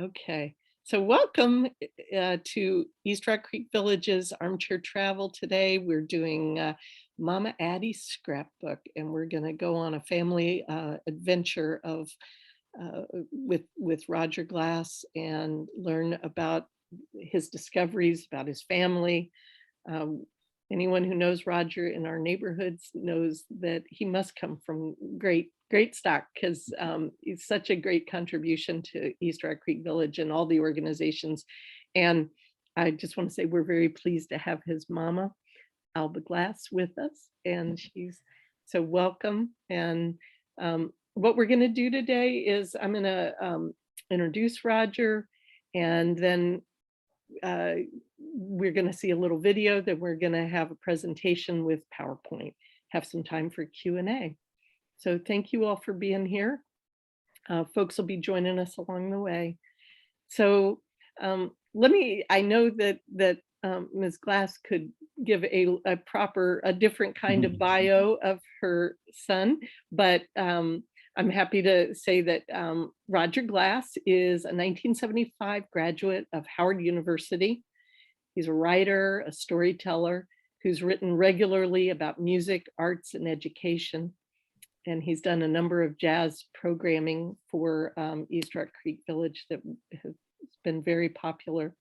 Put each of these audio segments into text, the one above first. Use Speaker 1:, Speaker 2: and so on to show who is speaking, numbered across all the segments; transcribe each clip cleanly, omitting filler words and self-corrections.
Speaker 1: Okay, so welcome to East Rock Creek Village's Armchair Travel. Today we're doing Mama Addie's Scrapbook, and we're going to go on a family adventure of with Roger Glass and learn about his discoveries about his family. Um, Anyone who knows Roger in our neighborhoods knows that he must come from great stock, because he's such a great contribution to East Rock Creek Village and all the organizations. And I just want to say we're very pleased to have his mama, Alba Glass, with us. And she's so welcome. And what we're going to do today is I'm going to introduce Roger, and then we're going to see a little video, then we're going to have a presentation with PowerPoint, have some time for Q&A. So thank you all for being here. Folks will be joining us along the way. So I know that Ms. Glass could give a different kind of bio of her son, but I'm happy to say that Roger Glass is a 1975 graduate of Howard University. He's a writer, a storyteller who's written regularly about music, arts, and education. And he's done a number of jazz programming for East Rock Creek Village that has been very popular.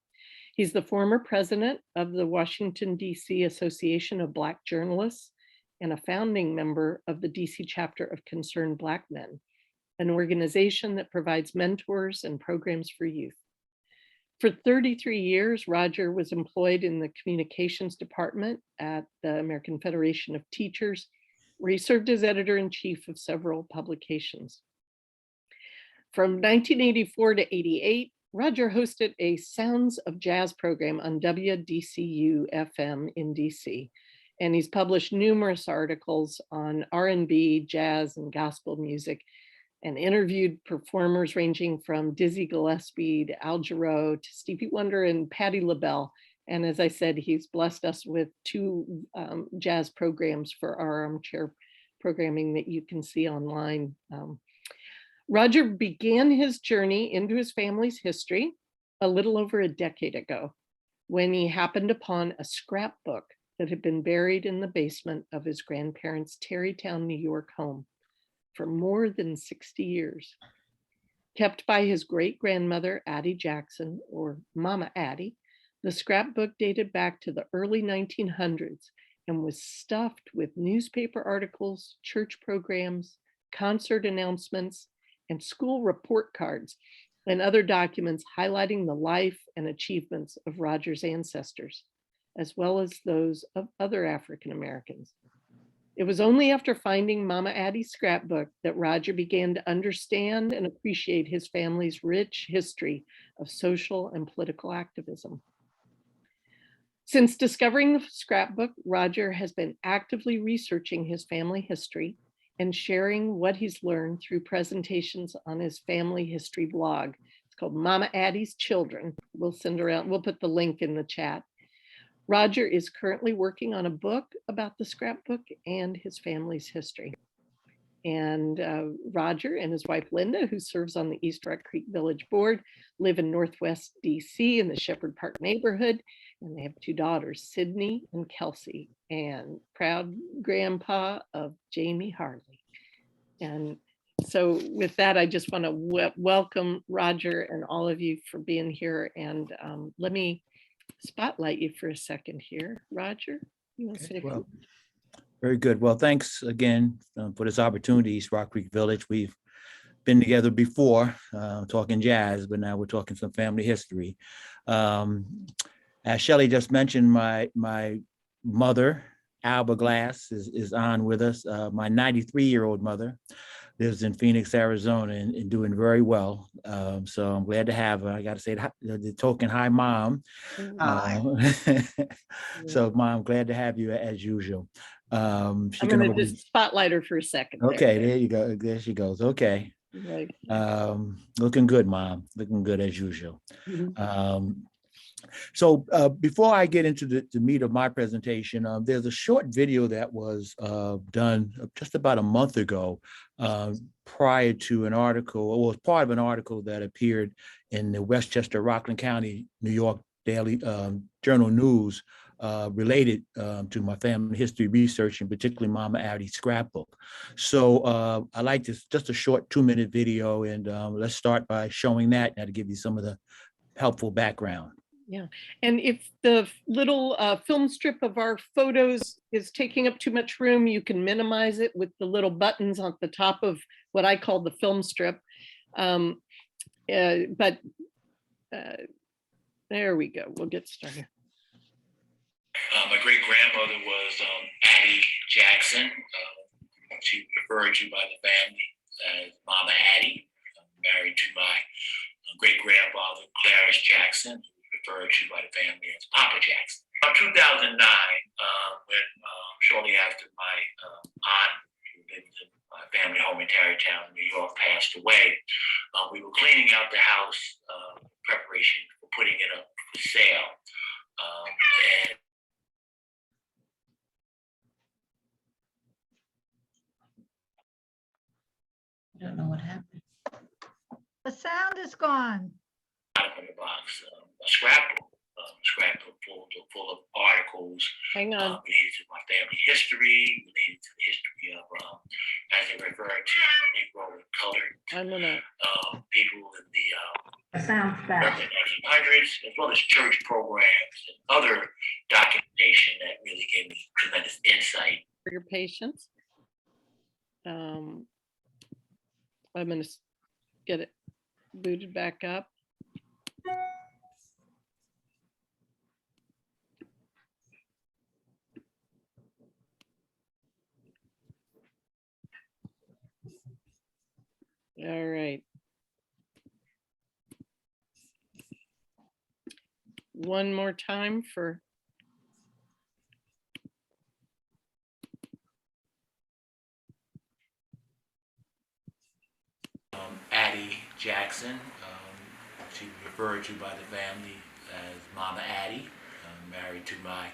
Speaker 1: He's the former president of the Washington, D.C. Association of Black Journalists and a founding member of the D.C. chapter of Concerned Black Men, an organization that provides mentors and programs for youth. For 33 years, Roger was employed in the communications department at the American Federation of Teachers, where he served as editor-in-chief of several publications. From 1984 to 88, Roger hosted a Sounds of Jazz program on WDCU FM in DC, and he's published numerous articles on R&B, jazz, and gospel music, and interviewed performers ranging from Dizzy Gillespie to Al Jarreau to Stevie Wonder and Patti LaBelle. And as I said, he's blessed us with two jazz programs for our armchair programming that you can see online. Roger began his journey into his family's history a little over a decade ago, when he happened upon a scrapbook that had been buried in the basement of his grandparents' Tarrytown, New York home for more than 60 years. Kept by his great-grandmother, Addie Jackson, or Mama Addie, the scrapbook dated back to the early 1900s and was stuffed with newspaper articles, church programs, concert announcements, and school report cards and other documents highlighting the life and achievements of Roger's ancestors, as well as those of other African Americans. It was only after finding Mama Addie's scrapbook that Roger began to understand and appreciate his family's rich history of social and political activism. Since discovering the scrapbook, Roger has been actively researching his family history and sharing what he's learned through presentations on his family history blog. It's called Mama Addie's Children. We'll put the link in the chat. Roger is currently working on a book about the scrapbook and his family's history. And Roger and his wife, Linda, who serves on the East Rock Creek Village Board, live in Northwest DC in the Shepherd Park neighborhood. And they have two daughters, Sydney and Kelsey, and proud grandpa of Jamie Harley. And so with that, I just want to welcome Roger and all of you for being here. And let me spotlight you for a second here. Roger, you want to say a few?
Speaker 2: Very good. Well, thanks again for this opportunity, East Rock Creek Village. We've been together before talking jazz, but now we're talking some family history. As Shelley just mentioned, my mother, Alba Glass, is on with us. My 93-year-old mother lives in Phoenix, Arizona, and doing very well. So I'm glad to have her. I got to say the token hi, Mom. So, Mom, glad to have you as usual.
Speaker 1: I'm going to just spotlight her for a second.
Speaker 2: Okay, there you go. There she goes. Okay.
Speaker 1: Right.
Speaker 2: Looking good, Mom. Looking good as usual. So before I get into the meat of my presentation, there's a short video that was done just about a month ago prior to an article, or was part of an article that appeared in the Westchester, Rockland County, New York Daily Journal News related to my family history research, and particularly Mama Addie's scrapbook. So I like this, just a short 2-minute video, and let's start by showing that now to give you some of the helpful background.
Speaker 1: Yeah, and if the little film strip of our photos is taking up too much room, you can minimize it with the little buttons on the top of what I call the film strip. There we go. We'll get started.
Speaker 3: My great grandmother was Addie Jackson. She referred to by the family as Mama Addie. Married to my great grandfather Clarence Jackson, referred to by the family as Papa Jackson. In 2009, when shortly after my aunt, who lived in my family home in Tarrytown, New York, passed away, we were cleaning out the house in preparation for putting it up for sale. And
Speaker 4: I don't know what happened.
Speaker 5: The sound is gone.
Speaker 3: out of the box, a scrapbook full of articles
Speaker 1: Hang on.
Speaker 3: related to my family history, related to the history of, as they refer to Negro and colored
Speaker 1: I'm gonna.
Speaker 3: people in the
Speaker 5: The sound's
Speaker 3: early
Speaker 5: back.
Speaker 3: 1900s, as well as church programs and other documentation that really gave me tremendous insight.
Speaker 1: For your patience. I'm gonna get it booted back up. All right. One more time for.
Speaker 3: Addie Jackson, she referred to by the family as Mama Addie, married to my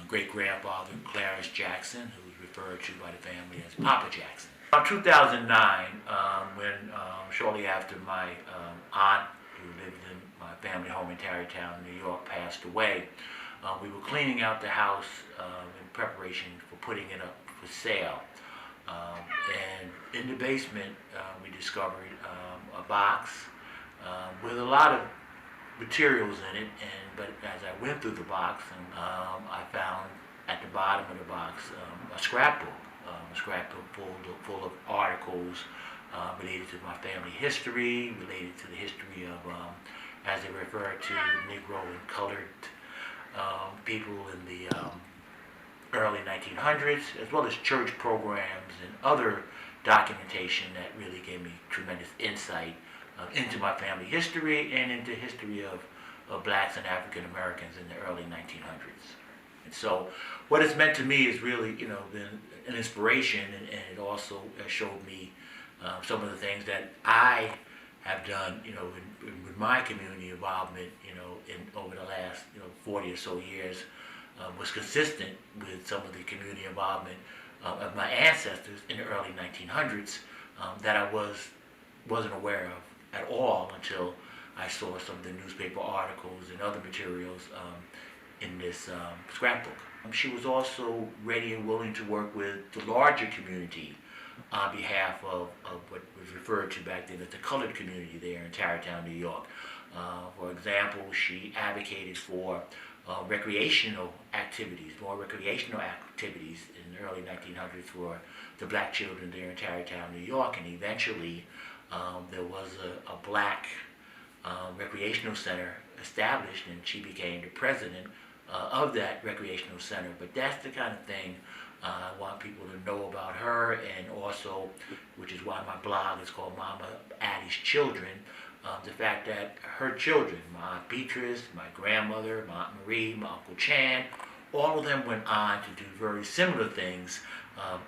Speaker 3: great grandfather Clarence Jackson, who was referred to by the family as Papa Jackson. In 2009, when shortly after my aunt, who lived in my family home in Tarrytown, New York, passed away, we were cleaning out the house in preparation for putting it up for sale. And in the basement, we discovered a box with a lot of materials in it. But as I went through the box, I found at the bottom of the box a scrapbook full of articles related to my family history, related to the history of, as they refer to Negro and colored people in the early 1900s, as well as church programs and other documentation that really gave me tremendous insight into my family history and into history of Blacks and African Americans in the early 1900s. And so what it's meant to me is really, been an inspiration, and it also showed me some of the things that I have done, with my community involvement, over the last, 40 or so years, was consistent with some of the community involvement of my ancestors in the early 1900s that I wasn't aware of at all until I saw some of the newspaper articles and other materials in this scrapbook. She was also ready and willing to work with the larger community on behalf of what was referred to back then as the colored community there in Tarrytown, New York. For example, she advocated for more recreational activities in the early 1900s for the Black children there in Tarrytown, New York, and eventually there was a Black recreational center established, and she became the president of that recreational center. But that's the kind of thing I want people to know about her, and also, which is why my blog is called Mama Addie's Children, the fact that her children, my Aunt Beatrice, my grandmother, my Aunt Marie, my Uncle Chan, all of them went on to do very similar things,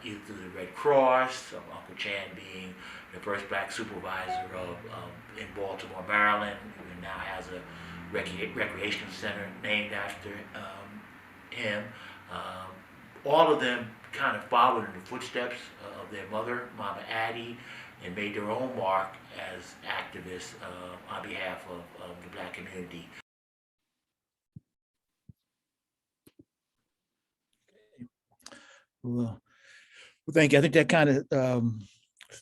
Speaker 3: either through the Red Cross, Uncle Chan being the first Black supervisor in Baltimore, Maryland, who now has a recreational center named after him. All of them kind of followed in the footsteps of their mother, Mama Addie, and made their own mark as activists on behalf of the Black community.
Speaker 2: Well, thank you. I think that kind of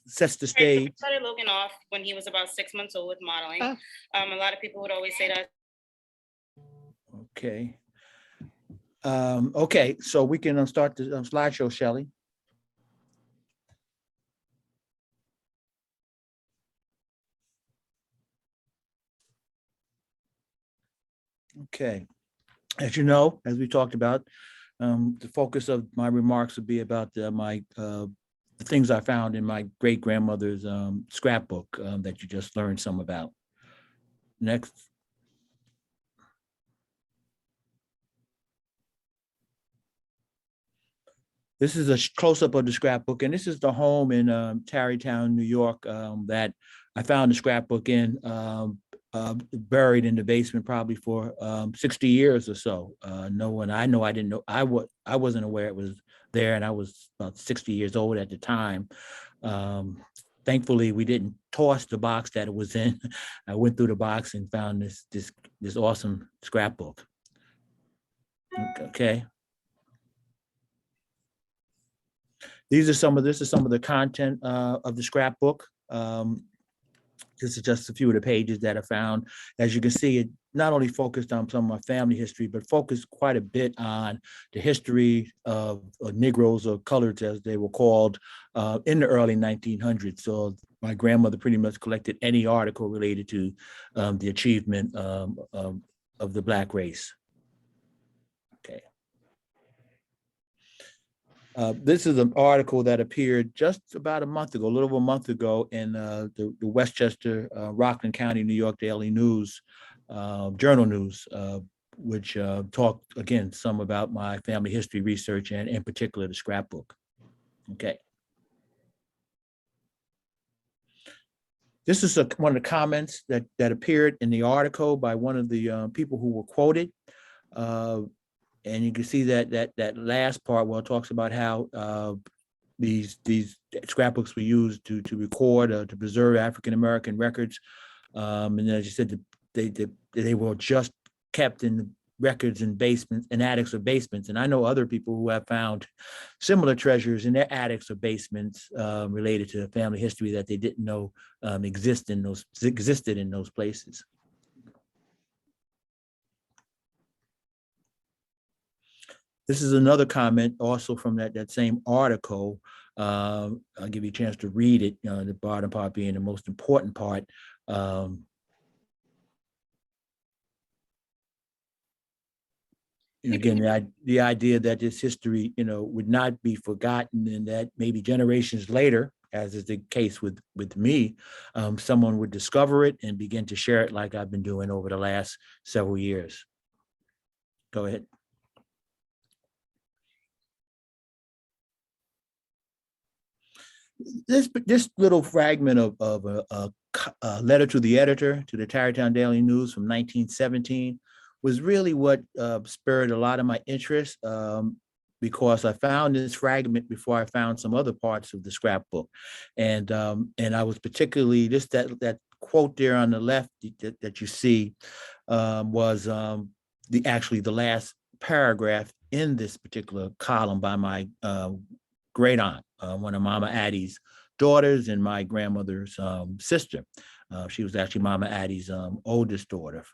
Speaker 2: sets the stage.
Speaker 6: I started Logan off when he was about 6 months old with modeling.
Speaker 1: Oh.
Speaker 6: A lot of people would always say that.
Speaker 2: Okay. Okay, so we can start the slideshow, Shelley. Okay. As you know, as we talked about, the focus of my remarks would be about the things I found in my great grandmother's scrapbook that you just learned some about. Next. This is a close-up of the scrapbook, and this is the home in Tarrytown, New York, that I found the scrapbook in, buried in the basement probably for 60 years or so. No one I know, I didn't know, I wasn't aware it was there, and I was about 60 years old at the time. Thankfully, we didn't toss the box that it was in. I went through the box and found this awesome scrapbook. Okay. This is some of the content of the scrapbook. This is just a few of the pages that I found. As you can see, it not only focused on some of my family history, but focused quite a bit on the history of Negroes, or coloreds as they were called, in the early 1900s. So my grandmother pretty much collected any article related to the achievement of the Black race. Okay. This is an article that appeared just about a month ago, a little over a month ago, in the Westchester, Rockland County, New York Daily News, Journal News, which talked, again, some about my family history research, and in particular, the scrapbook. Okay. This is one of the comments that appeared in the article by one of the people who were quoted. And you can see that last part where it talks about how these scrapbooks were used to record, to preserve African-American records. And as you said, they were just kept in the records in basements, in attics or basements. And I know other people who have found similar treasures in their attics or basements related to family history that they didn't know existed in those places. This is another comment also from that same article. I'll give you a chance to read it, the bottom part being the most important part. Again, the idea that this history, would not be forgotten, and that maybe generations later, as is the case with me, someone would discover it and begin to share it like I've been doing over the last several years. Go ahead. This little fragment of a letter to the editor to the Tarrytown Daily News from 1917 was really what spurred a lot of my interest, because I found this fragment before I found some other parts of the scrapbook, and I was particularly just that quote there on the left that you see was actually the last paragraph in this particular column by my great aunt, one of Mama Addie's daughters and my grandmother's sister. She was actually Mama Addie's oldest daughter.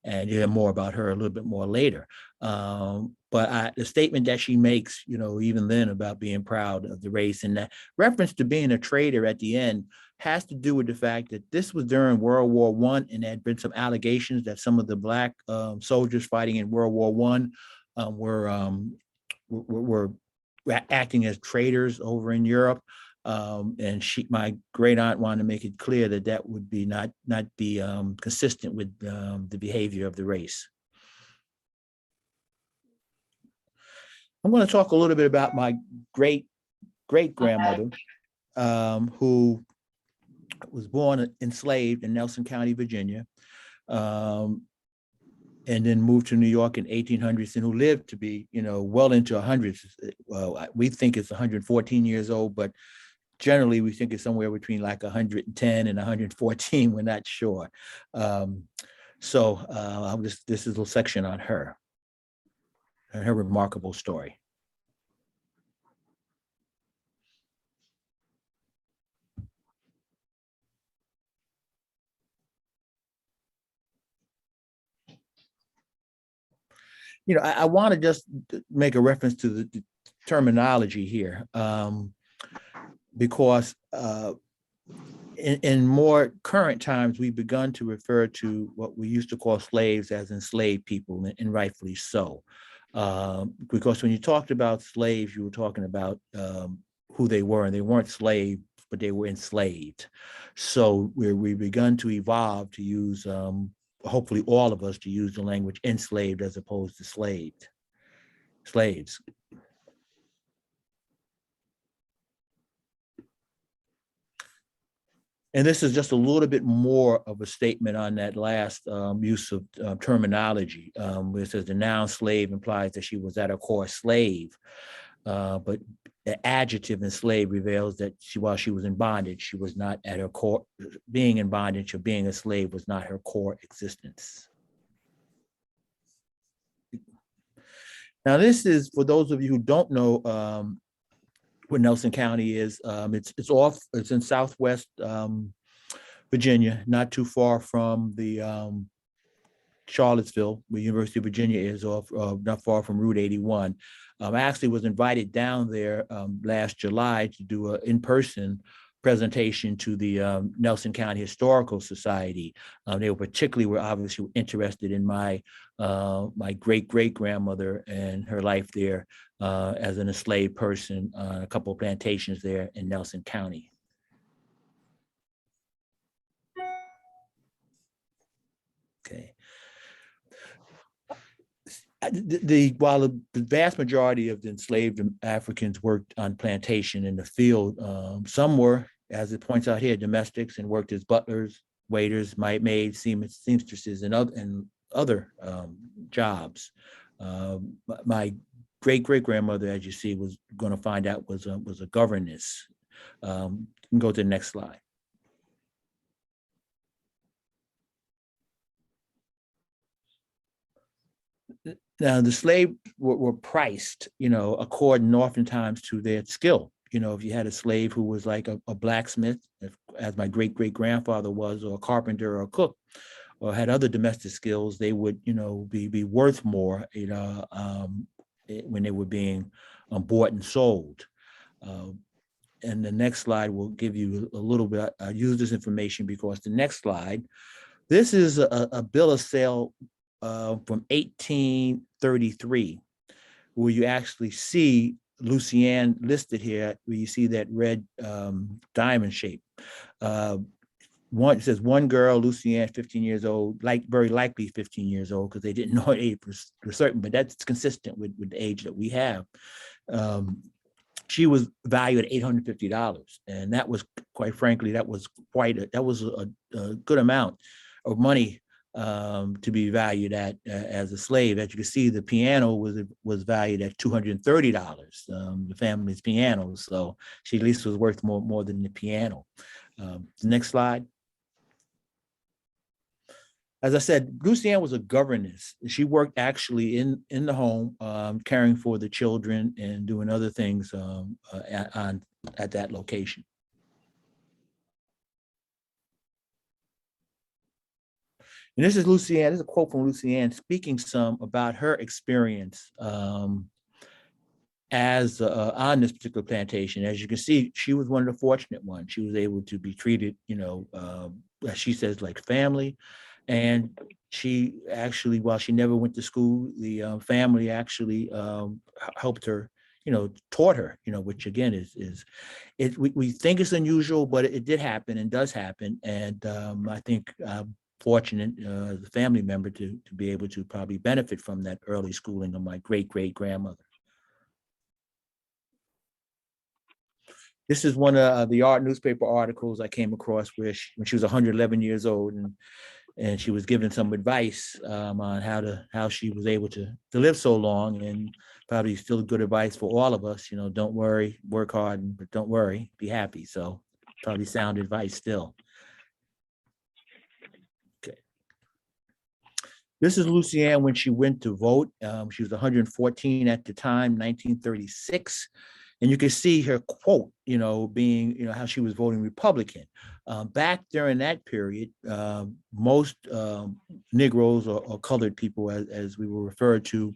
Speaker 2: And you hear more about her a little bit more later. But the statement that she makes, even then, about being proud of the race, and that reference to being a traitor at the end, has to do with the fact that this was during World War I, and there had been some allegations that some of the Black soldiers fighting in World War I were acting as traitors over in Europe. And my great aunt wanted to make it clear that would be not be consistent with the behavior of the race. I'm going to talk a little bit about my great grandmother, who was born enslaved in Nelson County, Virginia, and then moved to New York in 1800s, and who lived to be, well into 100s. Well, we think it's 114 years old, but generally we think it's somewhere between like 110 and 114. We're not sure. This is a little section on her and her remarkable story. I want to just make a reference to the terminology here, because in more current times, we've begun to refer to what we used to call slaves as enslaved people, and rightfully so. Because when you talked about slaves, you were talking about who they were, and they weren't slaves, but they were enslaved. So we've begun to evolve to use, hopefully all of us, to use the language enslaved as opposed to slaves. And this is just a little bit more of a statement on that last use of terminology, where it says the noun slave implies that she was at her core slave, but the adjective enslaved reveals that while she was in bondage, she was not at her core. Being in bondage or being a slave was not her core existence. Now, this is for those of you who don't know what Nelson County is. It's in Southwest Virginia, not too far from the Charlottesville, where University of Virginia is, not far from Route 81. I actually was invited down there last July to do an in-person presentation to the Nelson County Historical Society. They were obviously interested in my great-great-grandmother and her life there as an enslaved person on a couple of plantations there in Nelson County. Okay. While the vast majority of the enslaved Africans worked on plantation in the field, some were, as it points out here, domestics and worked as butlers, waiters, maids, seamstresses, and other jobs. My great-great-grandmother, as you see, was going to find out was a governess. You can go to the next slide. Now, the slaves were priced, according oftentimes to their skill. If you had a slave who was like a blacksmith, as my great-great-grandfather was, or a carpenter or a cook, or had other domestic skills, they would, be worth more, when they were being bought and sold. And the next slide will give you a little bit. I use this information because the next slide, this is a bill of sale from 1833, where you actually see Lucienne listed here, where you see that red diamond shape. It says one girl, Lucienne, 15 years old, very likely 15 years old, because they didn't know her age for certain, but that's consistent with the age that we have. She was valued at $850, and that was, quite frankly, that was a good amount of money to be valued at as a slave. As you can see, the piano was valued at $230, the family's piano. So she at least was worth more than the piano. The next slide. As I said, Lucienne was a governess. She worked actually in the home, caring for the children and doing other things at that location. And this is Lucienne. This is a quote from Lucienne speaking some about her experience as on this particular plantation. As you can see, she was one of the fortunate ones. She was able to be treated, as she says, like family. And she actually, while she never went to school, the family actually helped her, taught her, which again we think it's unusual, but it did happen and does happen. And I think fortunate as a family member to be able to probably benefit from that early schooling of my great-great-grandmother. This is one of the art newspaper articles I came across when she was 111 years old, and she was given some advice on how she was able to live so long. And probably still good advice for all of us. Don't worry, work hard, but don't worry, be happy. So probably sound advice still. Okay. This is Lucianne when she went to vote. She was 114 at the time, 1936. And you can see her quote, being, how she was voting Republican. Back during that period, most Negroes or colored people, as we were referred to,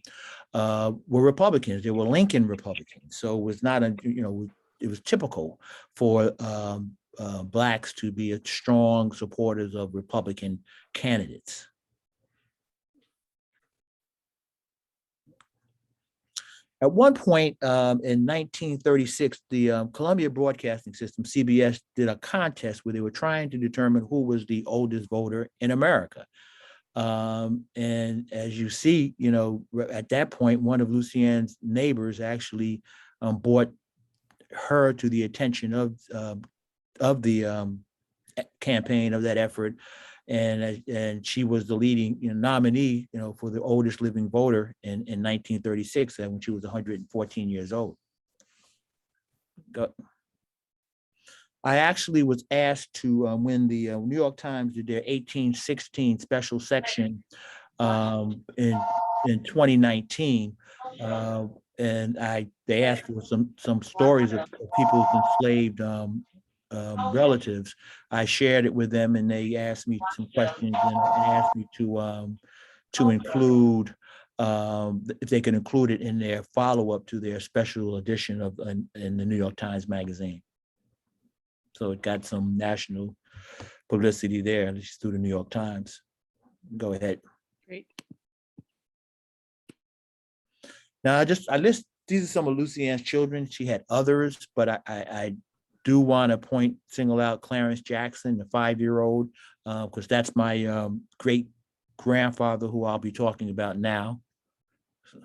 Speaker 2: were Republicans. They were Lincoln Republicans. So it was not it was typical for Blacks to be strong supporters of Republican candidates. At one point in 1936, the Columbia Broadcasting System, CBS, did a contest where they were trying to determine who was the oldest voter in America. And as you see, at that point, one of Lucianne's neighbors actually brought her to the attention of the campaign, of that effort. And she was the leading nominee, for the oldest living voter in 1936, when she was 114 years old. I actually was asked to, when the New York Times did their 1816 special section in 2019, and they asked for some stories of people's enslaved relatives. I shared it with them, and they asked me some questions and asked me to include, if they could include it in their follow-up to their special edition of in the New York Times Magazine. So it got some national publicity there, at least through the New York Times. Go ahead.
Speaker 1: Great.
Speaker 2: Now I list, these are some of Lucianne's children. She had others, but I do want to single out Clarence Jackson, the 5-year-old, because that's my great grandfather, who I'll be talking about now. So.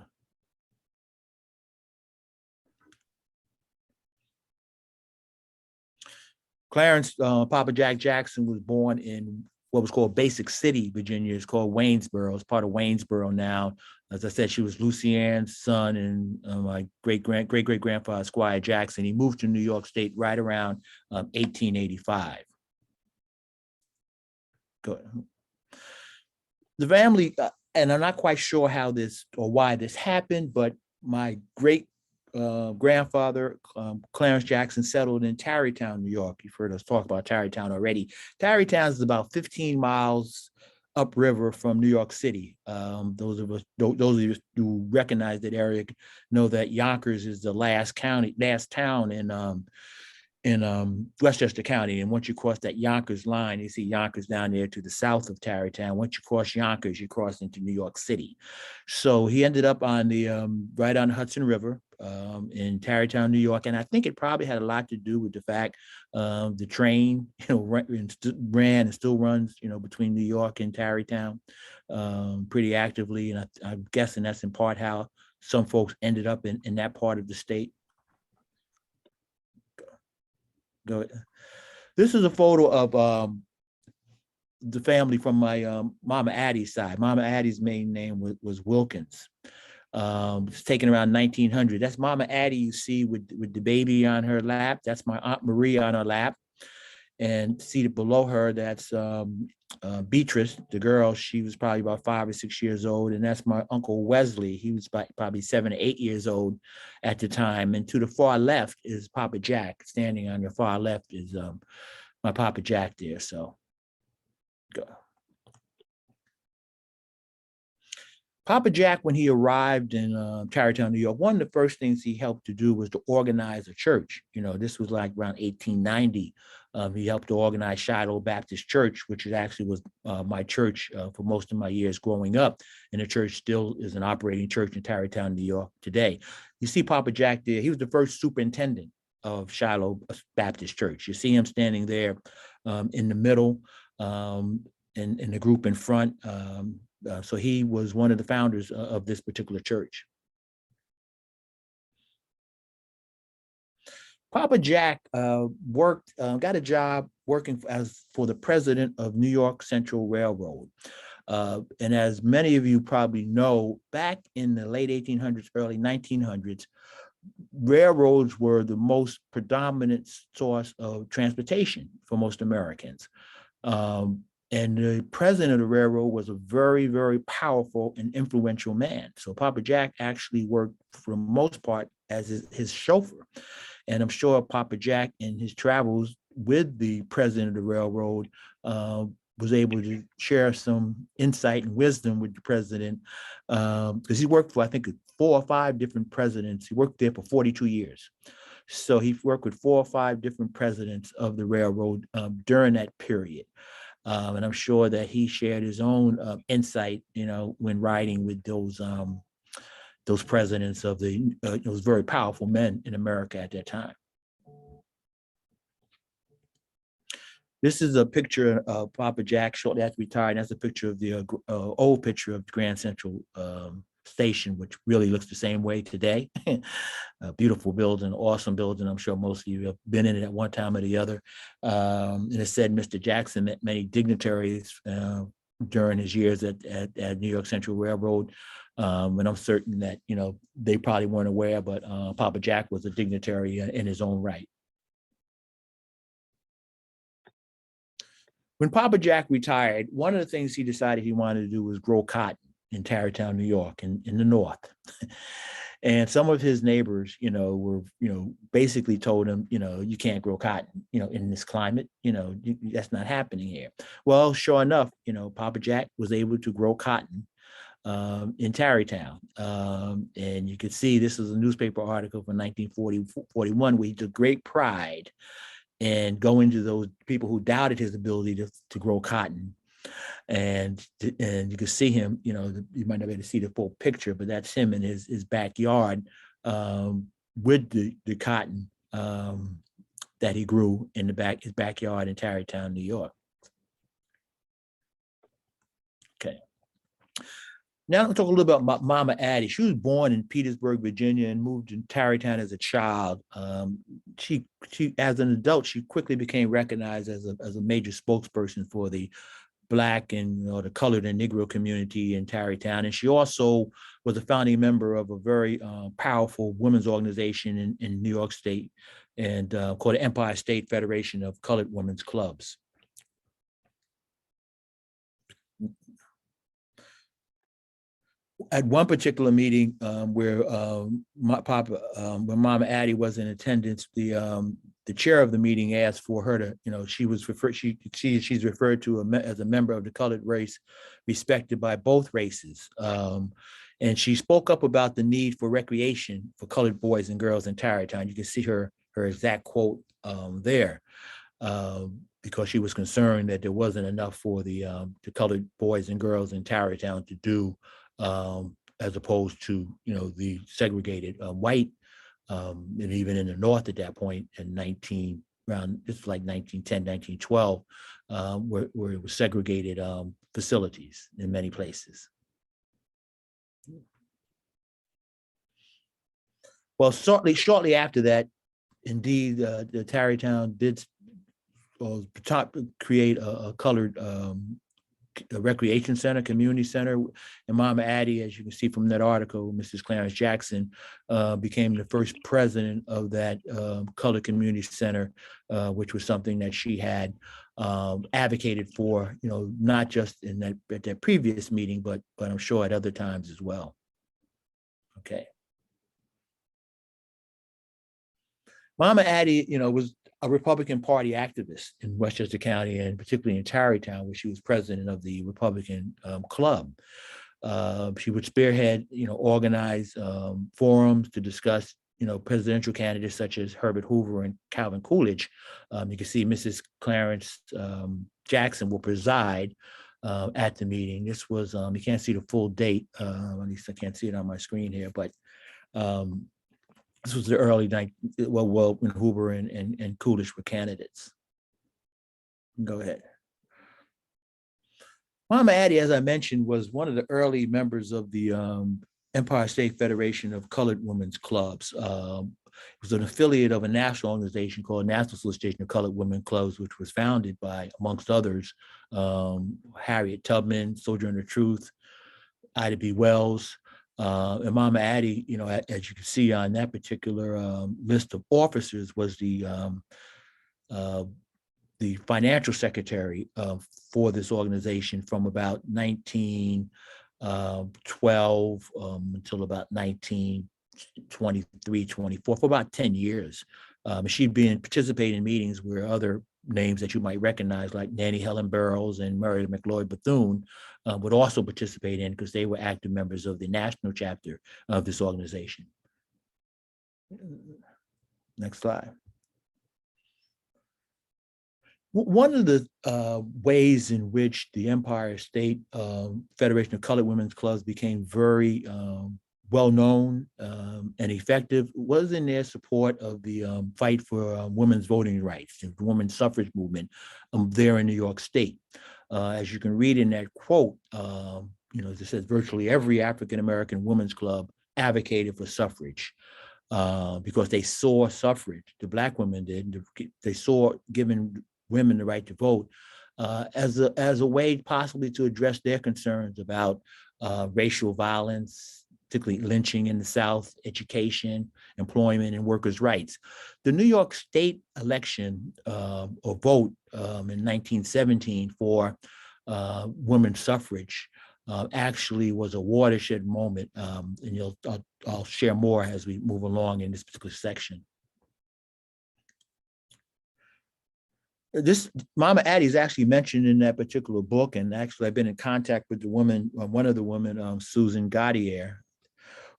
Speaker 2: Clarence, Papa Jack Jackson, was born in what was called Basic City, Virginia. It's called Waynesboro. It's part of Waynesboro now. As I said, she was Lucianne's son and my great-great-grandfather, Squire Jackson. He moved to New York State right around 1885. Go ahead. The family, and I'm not quite sure how this or why this happened, but my great grandfather, Clarence Jackson, settled in Tarrytown, New York. You've heard us talk about Tarrytown already. Tarrytown is about 15 miles upriver from New York City. Those of you who recognize that area know that Yonkers is the last town in Westchester County. And once you cross that Yonkers line, you see Yonkers down there to the south of Tarrytown. Once you cross Yonkers, you cross into New York City. So he ended up on the right on the Hudson River in Tarrytown, New York. And I think it probably had a lot to do with the fact the train, ran and still runs, between New York and Tarrytown pretty actively. And I'm guessing that's in part how some folks ended up in that part of the state. Go ahead. This is a photo of the family from my Mama Addie's side. Mama Addie's main name was Wilkins. It's taken around 1900. That's Mama Addie you see with the baby on her lap. That's my Aunt Marie on her lap. And seated below her, that's Beatrice, the girl. She was probably about 5 or 6 years old. And that's my Uncle Wesley. He was probably 7 or 8 years old at the time. And to the far left is Papa Jack. Standing on the far left is my Papa Jack there. So go. Papa Jack, when he arrived in Tarrytown, New York, one of the first things he helped to do was to organize a church. This was like around 1890. He helped to organize Shiloh Baptist Church, which actually was my church for most of my years growing up. And the church still is an operating church in Tarrytown, New York today. You see Papa Jack there. He was the first superintendent of Shiloh Baptist Church. You see him standing there in the middle, in the group in front. So he was one of the founders of this particular church. Papa Jack got a job working for the president of New York Central Railroad. And as many of you probably know, back in the late 1800s, early 1900s, railroads were the most predominant source of transportation for most Americans. And the president of the railroad was a very, very powerful and influential man. So Papa Jack actually worked for the most part as his chauffeur. And I'm sure Papa Jack in his travels with the president of the railroad was able to share some insight and wisdom with the president, because he worked for, I think, 4 or 5 different presidents. He worked there for 42 years. So he worked with 4 or 5 different presidents of the railroad during that period. And I'm sure that he shared his own insight, when riding with those presidents of those very powerful men in America at that time. This is a picture of Papa Jack shortly after he retired. That's a picture of the old picture of Grand Central Station, which really looks the same way today. A beautiful building, awesome building. I'm sure most of you have been in it at one time or the other. And it said Mr. Jackson met many dignitaries during his years at New York Central Railroad. And I'm certain that, they probably weren't aware, but Papa Jack was a dignitary in his own right. When Papa Jack retired, one of the things he decided he wanted to do was grow cotton in Tarrytown, New York, in the North. And some of his neighbors, were, basically told him, you can't grow cotton, in this climate, that's not happening here. Well, sure enough, Papa Jack was able to grow cotton in Tarrytown. And you could see this is a newspaper article from 1941, where he took great pride and go into those people who doubted his ability to grow cotton. And you can see him, you might not be able to see the full picture, but that's him in his backyard with the cotton that he grew in his backyard in Tarrytown, New York. Okay. Now I'm talk a little bit about Mama Addie. She was born in Petersburg, Virginia, and moved to Tarrytown as a child. She as an adult, she quickly became recognized as a major spokesperson for the Black and the colored and Negro community in Tarrytown. And she also was a founding member of a very powerful women's organization in New York State, and called the Empire State Federation of Colored Women's Clubs. At one particular meeting where when Mama Addie was in attendance, the chair of the meeting asked for her to, she's referred to as a member of the colored race, respected by both races. And she spoke up about the need for recreation for colored boys and girls in Tarrytown. You can see her exact quote there, because she was concerned that there wasn't enough for the colored boys and girls in Tarrytown to do, as opposed to the segregated white, and even in the North at that point in it's like 1910, 1912, where it was segregated facilities in many places. Well, shortly after that, indeed, the Tarrytown did create a colored a recreation center, community center. And Mama Addie, as you can see from that article, Mrs. Clarence Jackson, became the first president of that colored community center, which was something that she had advocated for, not just at that previous meeting, but I'm sure at other times as well. Okay. Mama Addie, was a Republican Party activist in Westchester County, and particularly in Tarrytown, where she was president of the Republican Club. She would spearhead, organize forums to discuss, presidential candidates such as Herbert Hoover and Calvin Coolidge. You can see Mrs. Clarence Jackson will preside at the meeting. This was, you can't see the full date, at least I can't see it on my screen here, but this was the early night, when Hoover and Coolidge were candidates. Go ahead. Mama Addie, as I mentioned, was one of the early members of the Empire State Federation of Colored Women's Clubs. was an affiliate of a national organization called National Association of Colored Women Clubs, which was founded by, amongst others, Harriet Tubman, Sojourner Truth, Ida B. Wells, and Mama Addie, as you can see on that particular list of officers, was the financial secretary for this organization from about 1912 until about 1923, 24, for about 10 years. She'd been participating in meetings where other names that you might recognize, like Nanny Helen Burroughs and Murray McLeod Bethune, would also participate in, because they were active members of the national chapter of this organization. Next slide. One of the ways in which the Empire State Federation of Colored Women's Clubs became very well-known and effective was in their support of the fight for women's voting rights, the women's suffrage movement there in New York State. As you can read in that quote, it says virtually every African-American women's club advocated for suffrage because they saw suffrage, the Black women did, they saw giving women the right to vote as a way possibly to address their concerns about racial violence, particularly lynching in the South, education, employment, and workers' rights. The New York State election or vote in 1917 for women's suffrage actually was a watershed moment, and I'll share more as we move along in this particular section. This Mama Addie is actually mentioned in that particular book, and actually I've been in contact with the woman, one of the women, Susan Gaudier,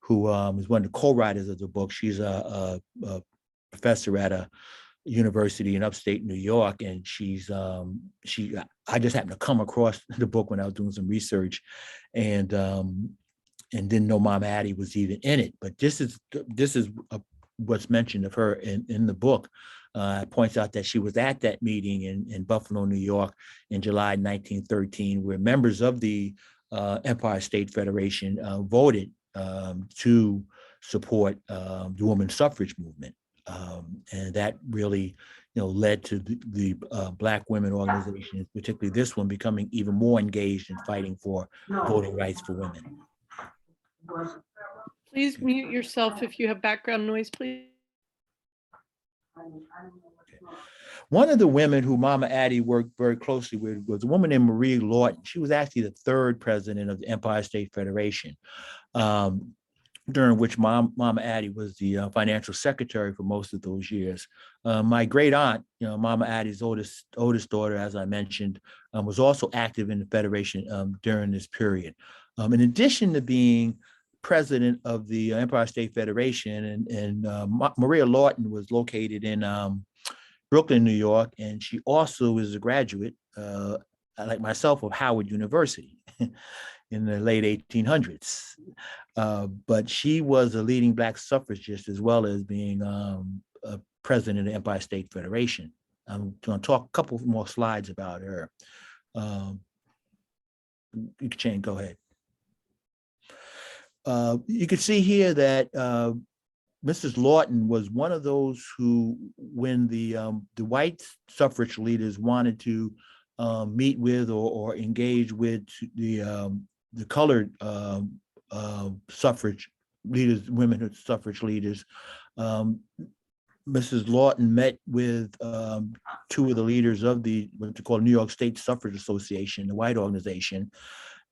Speaker 2: who is one of the co-writers of the book. She's a professor at a university in upstate New York, and I just happened to come across the book when I was doing some research, and didn't know Mama Addie was even in it. But this is what's mentioned of her in the book. Points out that she was at that meeting in Buffalo, New York in July 1913, where members of the Empire State Federation voted to support the women's suffrage movement. And that really led to the Black women organizations, particularly this one, becoming even more engaged in fighting for voting rights for women.
Speaker 1: Please mute yourself if you have background noise, please.
Speaker 2: One of the women who Mama Addie worked very closely with was a woman named Marie Lawton. She was actually the third president of the Empire State Federation, during which Mama Addie was the financial secretary for most of those years. My great aunt, Mama Addie's oldest daughter, as I mentioned, was also active in the Federation during this period. In addition to being president of the Empire State Federation, and Maria Lawton was located in Brooklyn, New York, and she also is a graduate, like myself, of Howard University in the late 1800s. But she was a leading Black suffragist, as well as being a president of the Empire State Federation. I'm going to talk a couple more slides about her. You can go ahead. You can see here that Mrs. Lawton was one of those who, when the white suffrage leaders wanted to meet with or engage with the colored suffrage leaders, women suffrage leaders, Mrs. Lawton met with two of the leaders of what they call New York State Suffrage Association, the white organization,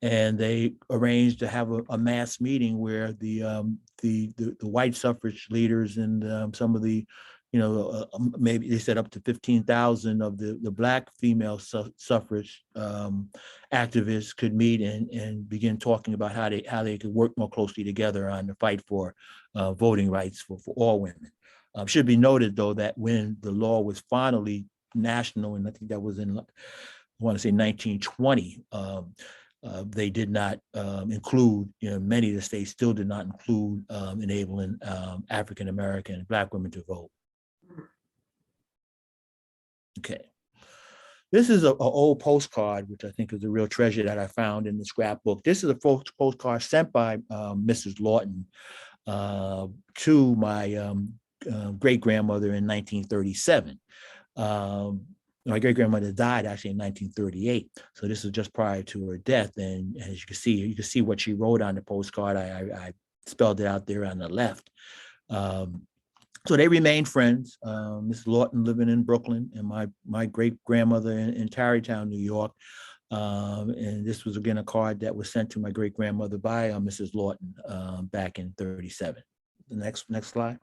Speaker 2: and they arranged to have a mass meeting where the white suffrage leaders and some of the, maybe they said up to 15,000 of the Black female suffrage activists could meet and begin talking about how they could work more closely together on the fight for voting rights for all women. Should be noted, though, that when the law was finally national, and I think that was in, I want to say 1920, they did not include, many of the states still did not include enabling African-American and Black women to vote. Okay. This is an old postcard, which I think is a real treasure that I found in the scrapbook. This is a postcard sent by Mrs. Lawton to my great-grandmother in 1937. My great-grandmother died actually in 1938. So this was just prior to her death. And as you can see what she wrote on the postcard. I spelled it out there on the left. So they remained friends. Miss Lawton living in Brooklyn, and my great-grandmother in Tarrytown, New York. And this was again a card that was sent to my great-grandmother by Mrs. Lawton back in 37. The next slide.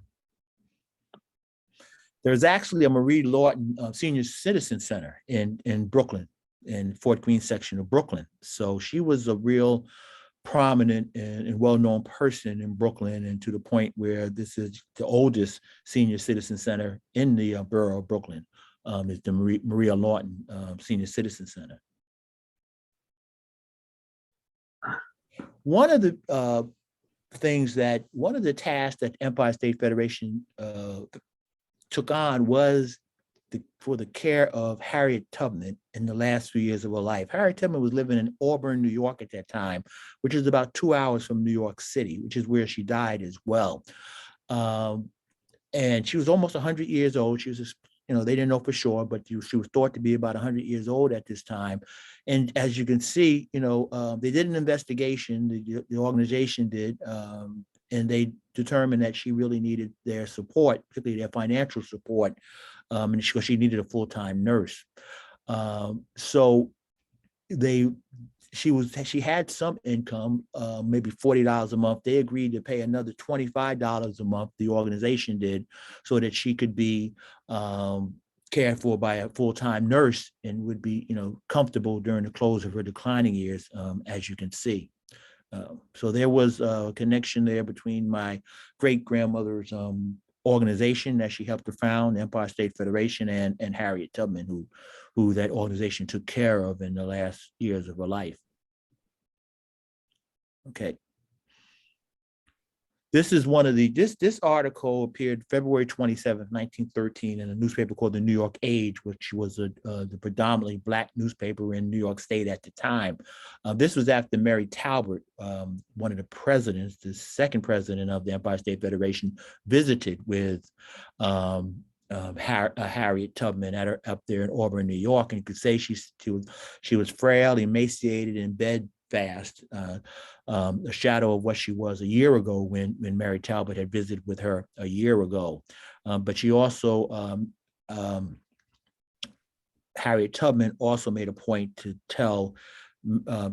Speaker 2: There's actually a Marie Lawton Senior Citizen Center in Brooklyn, in Fort Greene section of Brooklyn. So she was a real prominent and well-known person in Brooklyn, and to the point where this is the oldest senior citizen center in the borough of Brooklyn, is the Maria Lawton Senior Citizen Center. One of the tasks that Empire State Federation took on was for the care of Harriet Tubman in the last few years of her life. Harriet Tubman was living in Auburn, New York at that time, which is about 2 hours from New York City, which is where she died as well. And she was almost 100 years old. She was, they didn't know for sure, but she was thought to be about 100 years old at this time. And as you can see, they did an investigation, the organization did, and they determined that she really needed their support, particularly their financial support, and because she needed a full-time nurse. So she had some income, maybe $40 a month. They agreed to pay another $25 a month, the organization did, so that she could be cared for by a full-time nurse and would be, comfortable during the close of her declining years, as you can see. So there was a connection there between my great-grandmother's organization that she helped to found, Empire State Federation, and Harriet Tubman, who that organization took care of in the last years of her life. Okay. This is one of this article appeared February 27th, 1913 in a newspaper called the New York Age, which was the predominantly Black newspaper in New York State at the time. This was after Mary Talbot, one of the presidents, the second president of the Empire State Federation, visited with Harriet Tubman up there in Auburn, New York. And you could say she was frail, emaciated, in bed fast, a shadow of what she was a year ago when Mary Talbot had visited with her a year ago. But she also, Harriet Tubman also made a point to tell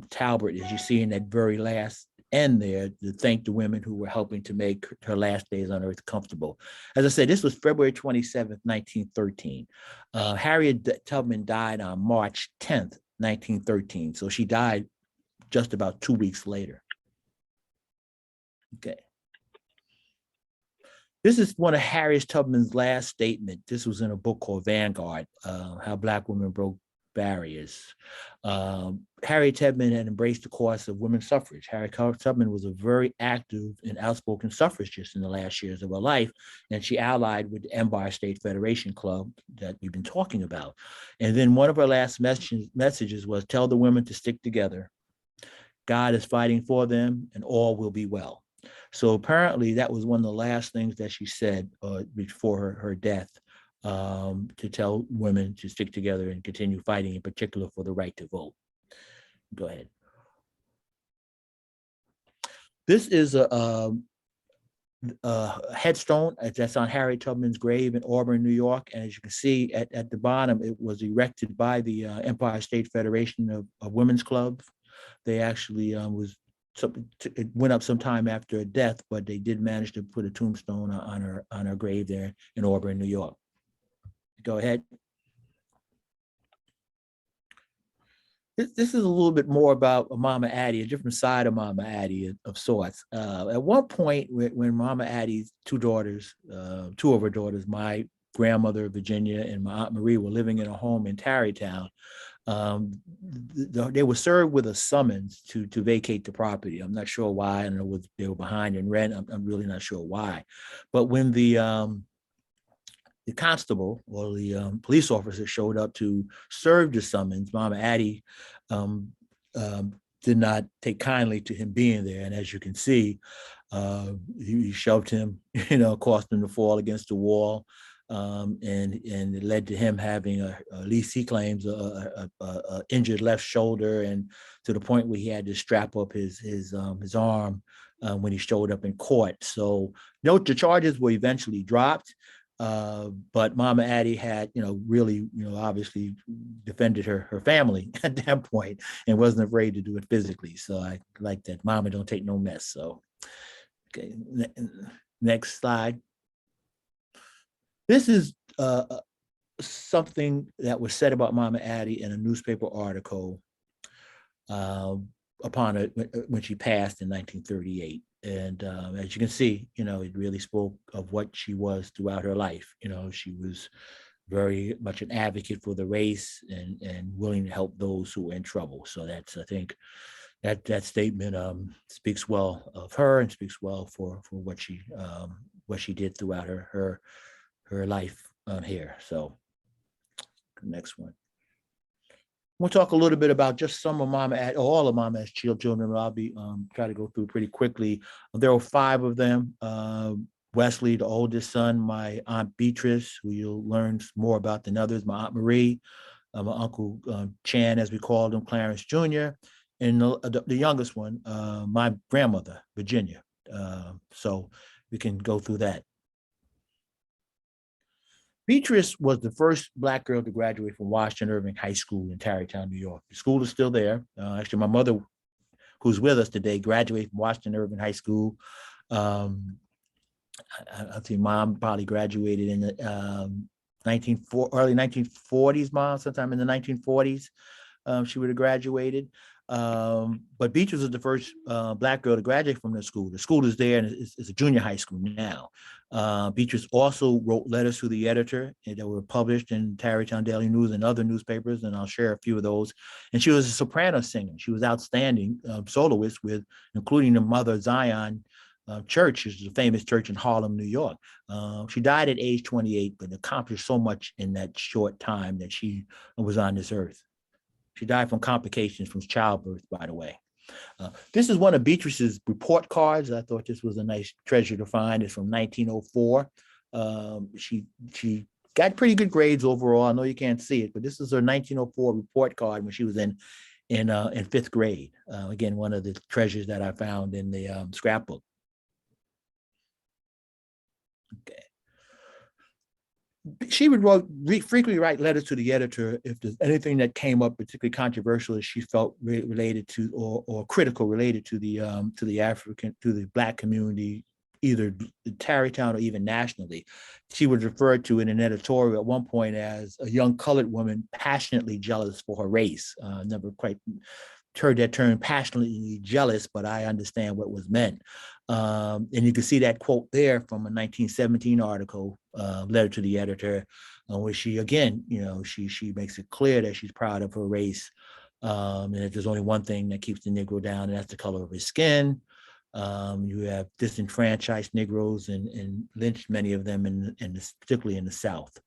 Speaker 2: Talbot, as you see in that very last end there, to thank the women who were helping to make her last days on earth comfortable. As I said, this was February 27th, 1913. Harriet Tubman died on March 10th, 1913. So she died just about 2 weeks later. Okay. This is one of Harriet Tubman's last statement. This was in a book called Vanguard, How Black Women Broke Barriers. Harriet Tubman had embraced the cause of women's suffrage. Harriet Tubman was a very active and outspoken suffragist in the last years of her life, and she allied with the Empire State Federation Club that we've been talking about. And then one of her last messages was, tell the women to stick together. God is fighting for them, and all will be well. So apparently that was one of the last things that she said before her death, to tell women to stick together and continue fighting, in particular for the right to vote. Go ahead. This is a headstone that's on Harriet Tubman's grave in Auburn, New York. And as you can see at the bottom, it was erected by the Empire State Federation of Women's Clubs. They actually it went up sometime after her death, but they did manage to put a tombstone on her grave there in Auburn, New York. Go ahead. This is a little bit more about Mama Addie, a different side of Mama Addie of sorts. At one point, when Mama Addie's two of her daughters, my grandmother Virginia and my Aunt Marie, were living in a home in Tarrytown, they were served with a summons to vacate the property. I'm not sure why. I don't know, they were behind in rent. I'm really not sure why. But when the constable or the police officer showed up to serve the summons, Mama Addie did not take kindly to him being there. And as you can see, He shoved him, caused him to fall against the wall. And it led to him having at least he claims a injured left shoulder, and to the point where he had to strap up his arm when he showed up in court. So note the charges were eventually dropped, but Mama Addie had really obviously defended her family at that point and wasn't afraid to do it physically. So I like that. Mama don't take no mess. So okay, next slide. This is something that was said about Mama Addie in a newspaper article upon it when she passed in 1938. And as you can see, it really spoke of what she was throughout her life. She was very much an advocate for the race and willing to help those who were in trouble. So that's, I think, that statement speaks well of her and speaks well for what she did throughout her life here. So next one. We'll talk a little bit about just some of Mama Addie, all of Mama's children. I'll be try to go through pretty quickly. There were 5 of them. Wesley, the oldest son, my Aunt Beatrice, who you'll learn more about than others, my Aunt Marie, my Uncle Chan, as we called him, Clarence Jr., and the youngest one, my grandmother, Virginia. So we can go through that. Beatrice was the first Black girl to graduate from Washington Irving High School in Tarrytown, New York. The school is still there. Actually, my mother, who's with us today, graduated from Washington Irving High School. I think Mom probably graduated in the early 1940s, Mom, sometime in the 1940s. She would have graduated. But Beatrice was the first Black girl to graduate from the school. The school is there, and it's a junior high school now. Beatrice also wrote letters to the editor that were published in Tarrytown Daily News and other newspapers, and I'll share a few of those. And she was a soprano singer. She was outstanding soloist with, including the Mother Zion Church, which is a famous church in Harlem, New York. She died at age 28, but accomplished so much in that short time that she was on this earth. She died from complications from childbirth, by the way. This is one of Beatrice's report cards. I thought this was a nice treasure to find. It's from 1904. She got pretty good grades overall. I know you can't see it, but this is her 1904 report card when she was in 5th grade. Again, one of the treasures that I found in the scrapbook. Okay. She would frequently write letters to the editor if there's anything that came up particularly controversial that she felt related to or critical related to the Black community, either Tarrytown or even nationally. She was referred to in an editorial at one point as a young colored woman passionately jealous for her race. Never quite heard that term, passionately jealous, but I understand what was meant. And you can see that quote there from a 1917 article, letter to the editor, where she, again, she makes it clear that she's proud of her race. And that there's only one thing that keeps the Negro down, and that's the color of his skin. You have disenfranchised Negroes and lynched many of them, particularly in the South.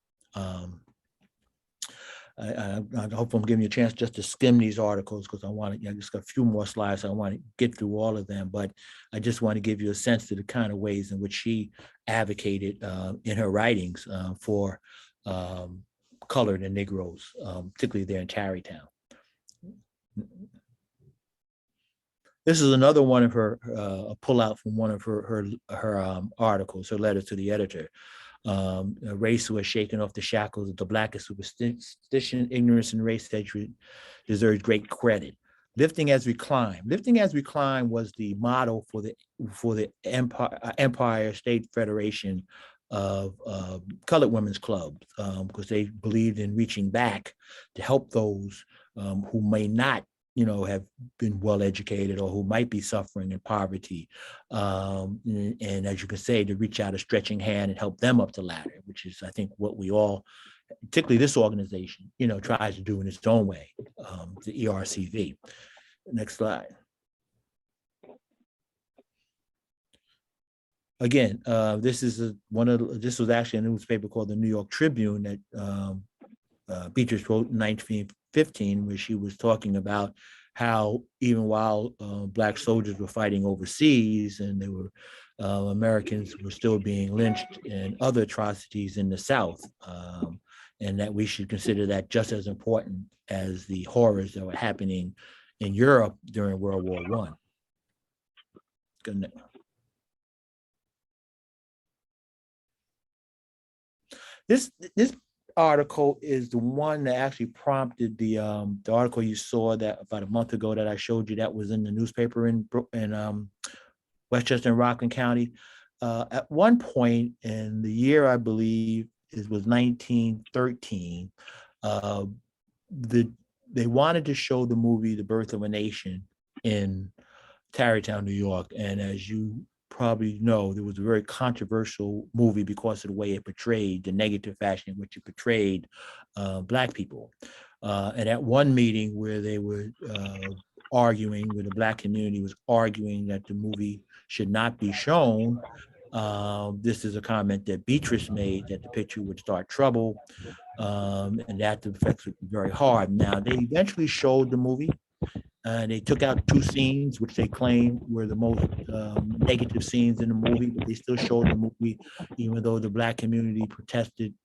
Speaker 2: I hope I'm giving you a chance just to skim these articles, because I just got a few more slides. So I want to get through all of them, but I just want to give you a sense to the kind of ways in which she advocated in her writings for colored and Negroes, particularly there in Tarrytown. This is another one of her, a pullout from one of her articles, her letters to the editor. A race who has shaken off the shackles of the Blackest superstition, ignorance, and race hatred deserves great credit. Lifting as we climb. Lifting as we climb was the motto for the Empire State Federation of Colored Women's Clubs, because they believed in reaching back to help those who may not have been well educated or who might be suffering in poverty. And as you can say, to reach out a stretching hand and help them up the ladder, which is, I think, what we all, particularly this organization, tries to do in its own way, the ERCV. Next slide. Again, this was actually a newspaper called the New York Tribune that Beatrice wrote in 1915, where she was talking about how even while Black soldiers were fighting overseas and they were Americans were still being lynched and other atrocities in the South, and that we should consider that just as important as the horrors that were happening in Europe during World War I. This article is the one that actually prompted the article you saw that about a month ago that I showed you that was in the newspaper in Westchester and Rockland County. At one point in the year, I believe it was 1913, they wanted to show the movie The Birth of a Nation in Tarrytown, New York. And as you probably know, there was a very controversial movie because of the way it portrayed, the negative fashion in which it portrayed Black people. And at one meeting where they were arguing, where the Black community was arguing that the movie should not be shown, this is a comment that Beatrice made, that the picture would start trouble, and that the effects would be very hard. Now, they eventually showed the movie, and they took out 2 scenes, which they claimed were the most negative scenes in the movie, but they still showed the movie, even though the Black community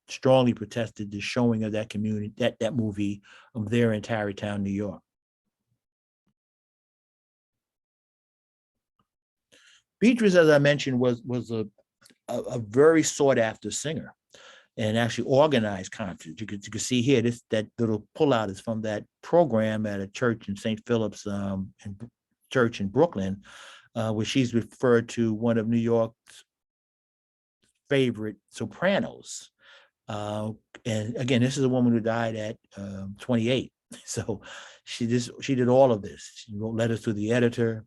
Speaker 2: strongly protested the showing of that community, that movie there in Tarrytown, New York. Beatrice, as I mentioned, was a very sought after singer and actually organized concerts. You can see here, that little pullout is from that program at a church in St. Philip's church in Brooklyn, where she's referred to one of New York's favorite sopranos. And again, this is a woman who died at 28. So she did all of this. She wrote letters to the editor,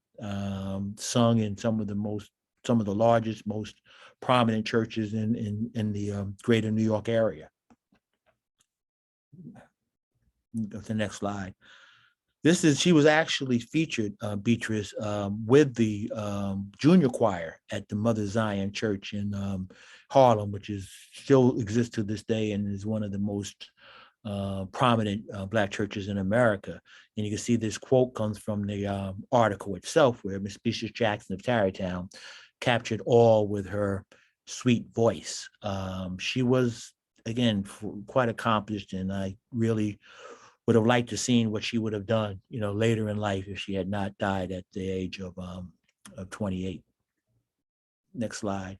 Speaker 2: sung in some of the largest, most prominent churches in the greater New York area. Go to the next slide. She was actually featured, Beatrice, with the junior choir at the Mother Zion Church in Harlem, which still exists to this day and is one of the most prominent Black churches in America. And you can see this quote comes from the article itself, where Miss Beatrice Jackson of Tarrytown captured all with her sweet voice. She was, again, quite accomplished, and I really would have liked to seen what she would have done, later in life if she had not died at the age of 28. Next slide.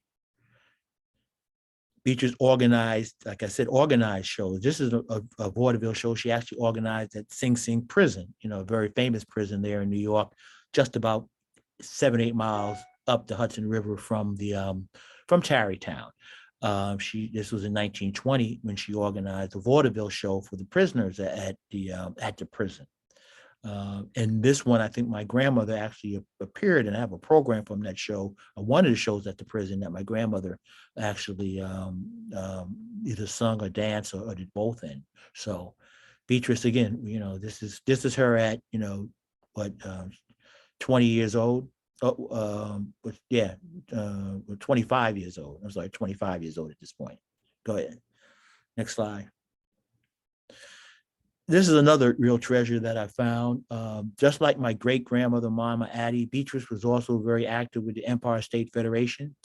Speaker 2: Beatrice organized, like I said, organized shows. This is a vaudeville show she actually organized at Sing Sing Prison, a very famous prison there in New York, just about 7-8 miles up the Hudson River from Tarrytown. This was in 1920 when she organized a vaudeville show for the prisoners at the prison. And this one, I think my grandmother actually appeared, and I have a program from that show, one of the shows at the prison, that my grandmother actually either sung or danced or did both in. So Beatrice, again, this is her at 20 years old. 25 years old. I'm sorry, 25 years old at this point. Go ahead. Next slide. This is another real treasure that I found. Just like my great-grandmother, Mama Addie, Beatrice was also very active with the Empire State Federation.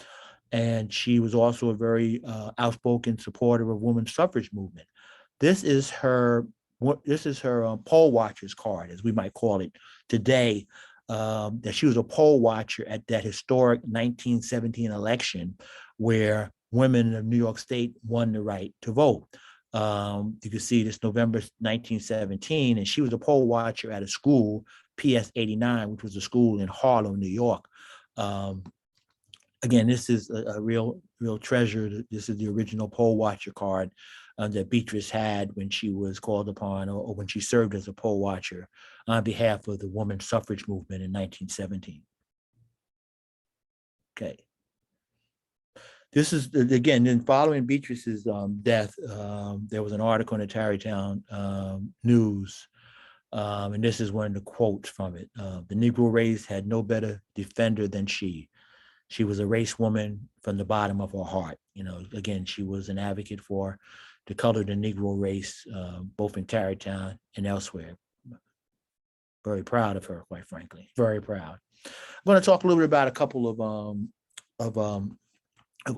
Speaker 2: And she was also a very outspoken supporter of women's suffrage movement. This is her poll watcher's card, as we might call it today, that she was a poll watcher at that historic 1917 election where women of New York State won the right to vote. You can see this November 1917, and she was a poll watcher at a school, PS 89, which was a school in Harlem, New York. Again, this is a real treasure. This is the original poll watcher card that Beatrice had when she was called upon, or when she served as a poll watcher on behalf of the women's suffrage movement in 1917. Okay. This is, again, then following Beatrice's death, there was an article in the Tarrytown News, and this is one of the quotes from it. The Negro race had no better defender than she. She was a race woman from the bottom of her heart. Again, she was an advocate for the color of the Negro race, both in Tarrytown and elsewhere. very proud of her, quite frankly, very proud. I'm going to talk a little bit about a couple of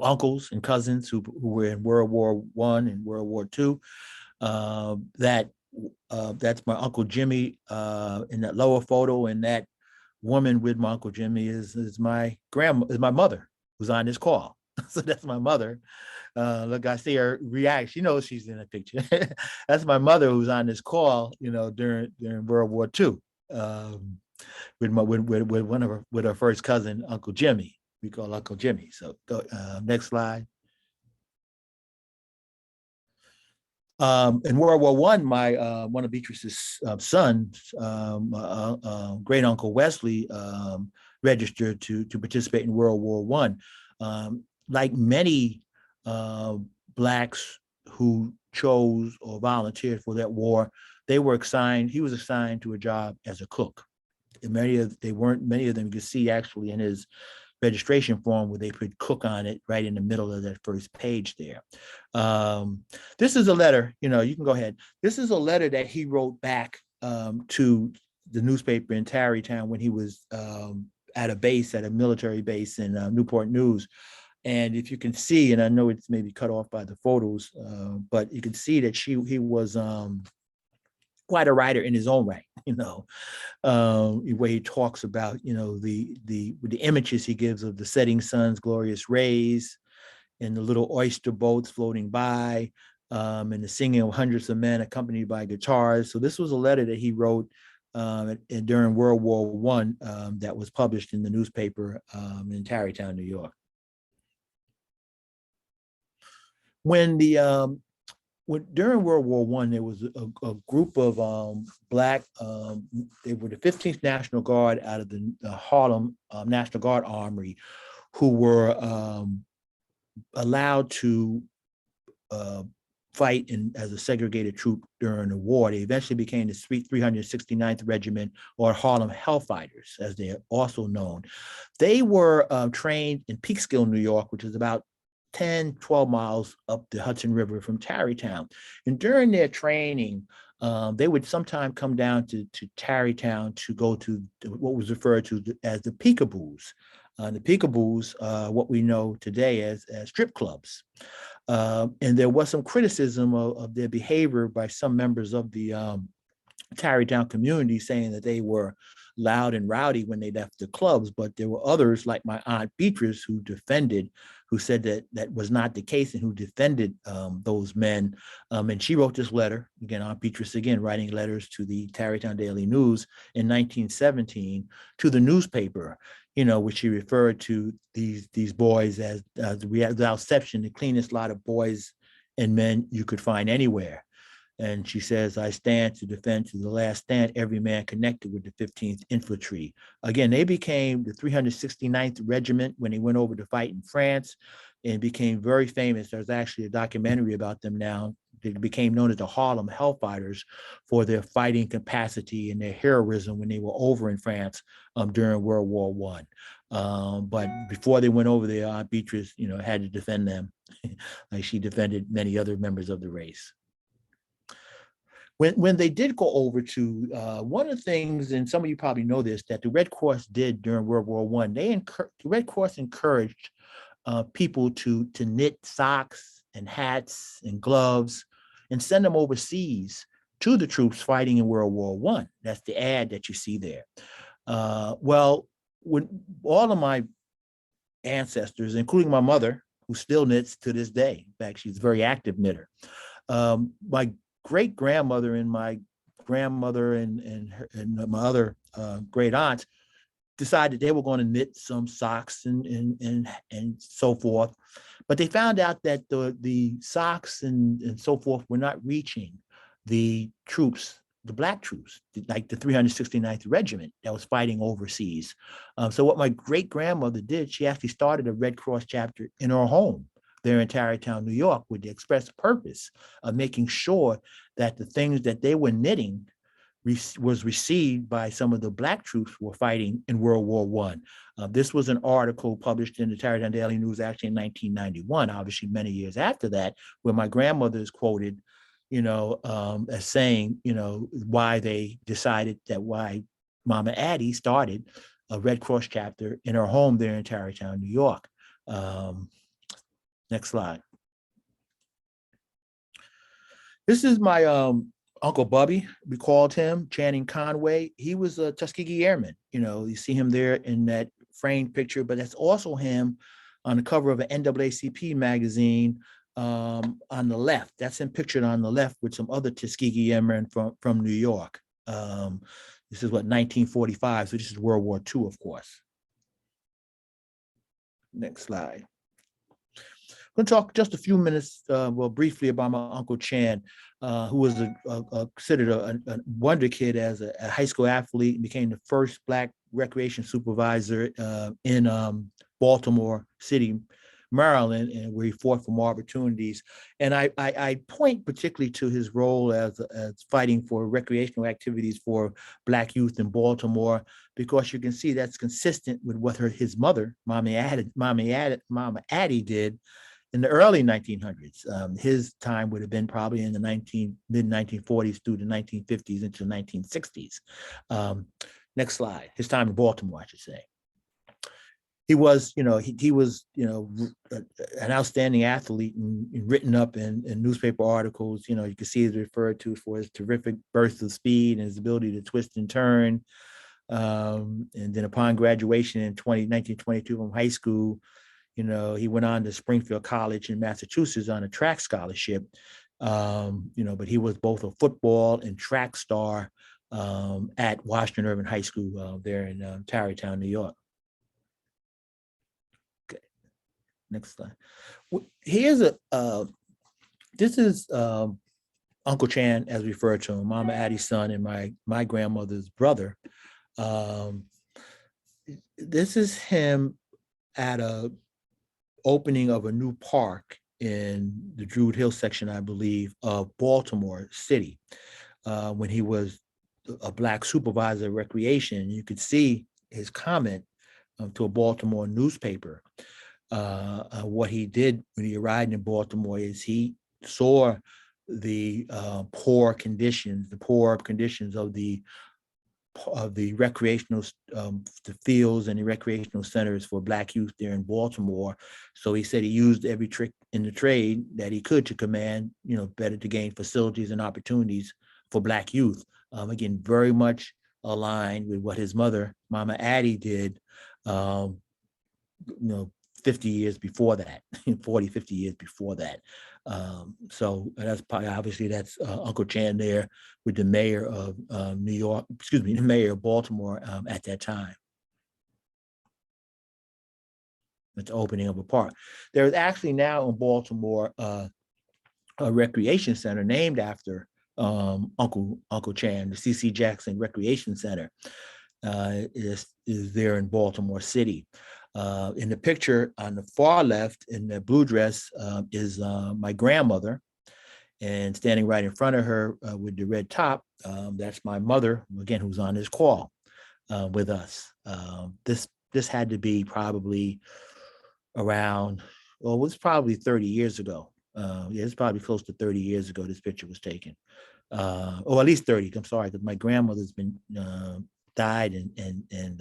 Speaker 2: uncles and cousins who were in World War I and World War II. That's my Uncle Jimmy in that lower photo, and that woman with my Uncle Jimmy is my mother who's on this call. So that's my mother. Look, I see her react. She knows she's in a picture. That's my mother who's on this call, during World War II, with her first cousin, Uncle Jimmy. We call Uncle Jimmy. So go next slide. In World War I, my one of Beatrice's sons, great uncle Wesley, registered to participate in World War I. Like many Blacks who chose or volunteered for that war, he was assigned to a job as a cook. And many of them you can see actually in his registration form where they put cook on it right in the middle of that first page there. This is a letter, you can go ahead. This is a letter that he wrote back to the newspaper in Tarrytown when he was at a military base in Newport News. And if you can see, and I know it's maybe cut off by the photos, but you can see that he was quite a writer in his own way, where he talks about, the images he gives of the setting sun's glorious rays and the little oyster boats floating by, and the singing of hundreds of men accompanied by guitars. So this was a letter that he wrote during World War I that was published in the newspaper in Tarrytown, New York. During World War I, there was a group of Black, they were the 15th National Guard out of the Harlem National Guard Armory, who were allowed to fight as a segregated troop during the war. They eventually became the 369th Regiment, or Harlem Hellfighters, as they are also known. They were trained in Peekskill, New York, which is about 10, 12 miles up the Hudson River from Tarrytown. And during their training, they would sometimes come down to Tarrytown to go to what was referred to as the peekaboos. The peekaboos, what we know today as strip clubs. And there was some criticism of their behavior by some members of the Tarrytown community, saying that they were loud and rowdy when they left the clubs, but there were others like my Aunt Beatrice who said that was not the case, and who defended those men. And she wrote this letter, again, Aunt Beatrice again, writing letters to the Tarrytown Daily News in 1917 to the newspaper, which she referred to these boys as without exception, the cleanest lot of boys and men you could find anywhere. And she says, I stand to defend to the last stand every man connected with the 15th Infantry. Again, they became the 369th Regiment when they went over to fight in France, and became very famous. There's actually a documentary about them now. They became known as the Harlem Hellfighters for their fighting capacity and their heroism when they were over in France during World War I. But before they went over there, Aunt Beatrice, had to defend them like she defended many other members of the race. When they did go over to, one of the things, and some of you probably know this, that the Red Cross did during World War I, the Red Cross encouraged people to knit socks and hats and gloves and send them overseas to the troops fighting in World War I. That's the ad that you see there. Well, when all of my ancestors, including my mother, who still knits to this day, in fact, she's a very active knitter, my great-grandmother and my grandmother and my other great aunts decided they were going to knit some socks and so forth. But they found out that the socks and so forth were not reaching the troops, the Black troops, like the 369th Regiment that was fighting overseas. So what my great-grandmother did, she actually started a Red Cross chapter in her home there in Tarrytown, New York, with the express purpose of making sure that the things that they were knitting was received by some of the Black troops who were fighting in World War I. This was an article published in the Tarrytown Daily News actually in 1991, obviously many years after that, where my grandmother is quoted, as saying, why they decided that why Mama Addie started a Red Cross chapter in her home there in Tarrytown, New York. Next slide. This is my Uncle Bubby, we called him, Channing Conway. He was a Tuskegee Airman. You know, you see him there in that framed picture, but that's also him on the cover of an NAACP magazine on the left. That's him pictured on the left with some other Tuskegee Airmen from New York. This is what, 1945, so this is World War II, of course. Next slide. I'm going to talk just a few minutes, well, briefly about my Uncle Chan, who was considered a wonder kid as a high school athlete, and became the first Black recreation supervisor in Baltimore City, Maryland, and where he fought for more opportunities. And I point particularly to his role as fighting for recreational activities for Black youth in Baltimore, because you can see that's consistent with what his mother, Mama Addie, did in the early 1900s. His time would have been probably in the mid-1940s through the 1950s into the 1960s. Next slide. His time in Baltimore, I should say. He was, he was, an outstanding athlete and written up in newspaper articles. You can see he's referred to for his terrific burst of speed and his ability to twist and turn. And then upon graduation in 1922 from high school, he went on to Springfield College in Massachusetts on a track scholarship. But he was both a football and track star at Washington Irving High School there in Tarrytown, New York. Okay, next slide. Here's this is Uncle Chan, as referred to him, Mama Addie's son and my grandmother's brother. This is him at a opening of a new park in the Druid Hill section, I believe, of Baltimore City, when he was a Black supervisor of recreation. You could see his comment to a Baltimore newspaper. What he did when he arrived in Baltimore is he saw the poor conditions of the recreational, the fields and the recreational centers for Black youth there in Baltimore. So he said he used every trick in the trade that he could to command, better to gain facilities and opportunities for Black youth. Again, very much aligned with what his mother, Mama Addie, did, 50 years before that, 40, 50 years before that. So that's probably, obviously, that's Uncle Chan there with the mayor of New York, the mayor of Baltimore at that time. At the opening of a park. There's actually now in Baltimore a recreation center named after Uncle Chan, the C.C. Jackson Recreation Center is there in Baltimore City. In the picture on the far left in the blue dress is my grandmother, and standing right in front of her with the red top, that's my mother, again, who's on this call with us. This had to be probably around, well, it was probably 30 years ago. It's probably close to 30 years ago this picture was taken. Or at least 30, I'm sorry, because my grandmother's been died and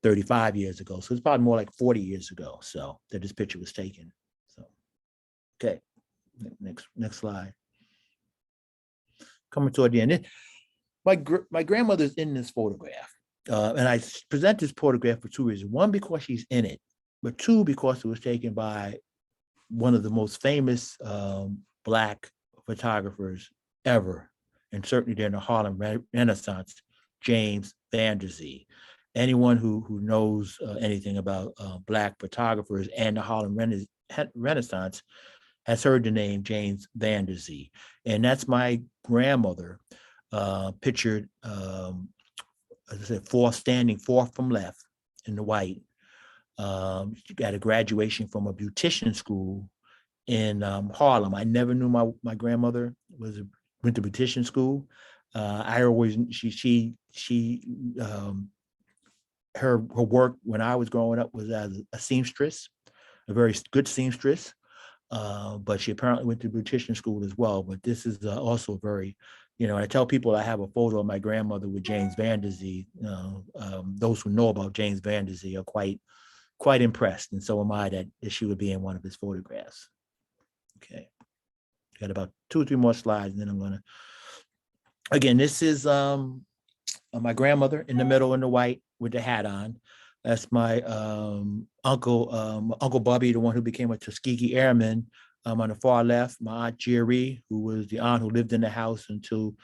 Speaker 2: 35 years ago. So it's probably more like 40 years ago. So that this picture was taken. So, okay, next slide. Coming toward the end. My grandmother's in this photograph. And I present this photograph for two reasons. One, because she's in it, but two, because it was taken by one of the most famous Black photographers ever, and certainly during the Harlem Renaissance, James Vanderzee. Anyone who knows anything about Black photographers and the Harlem Renaissance has heard the name James Vanderzee. And that's my grandmother, pictured, as I said, standing fourth from left in the white. She got a graduation from a beautician school in Harlem. I never knew my grandmother went to beautician school. Her work when I was growing up was as a seamstress, a very good seamstress, but she apparently went to beautician school as well. But this is also a very, You know, I tell people I have a photo of my grandmother with James Vanderzee. Those who know about James Vanderzee are quite impressed, and so am I that she would be in one of his photographs. Okay, got about 2 or 3 more slides, and then I'm gonna. Again, this is my grandmother in the middle in the white with the hat on. That's my Uncle Bubby, the one who became a Tuskegee Airman. On the far left, my Aunt Jerry, who was the aunt who lived in the house until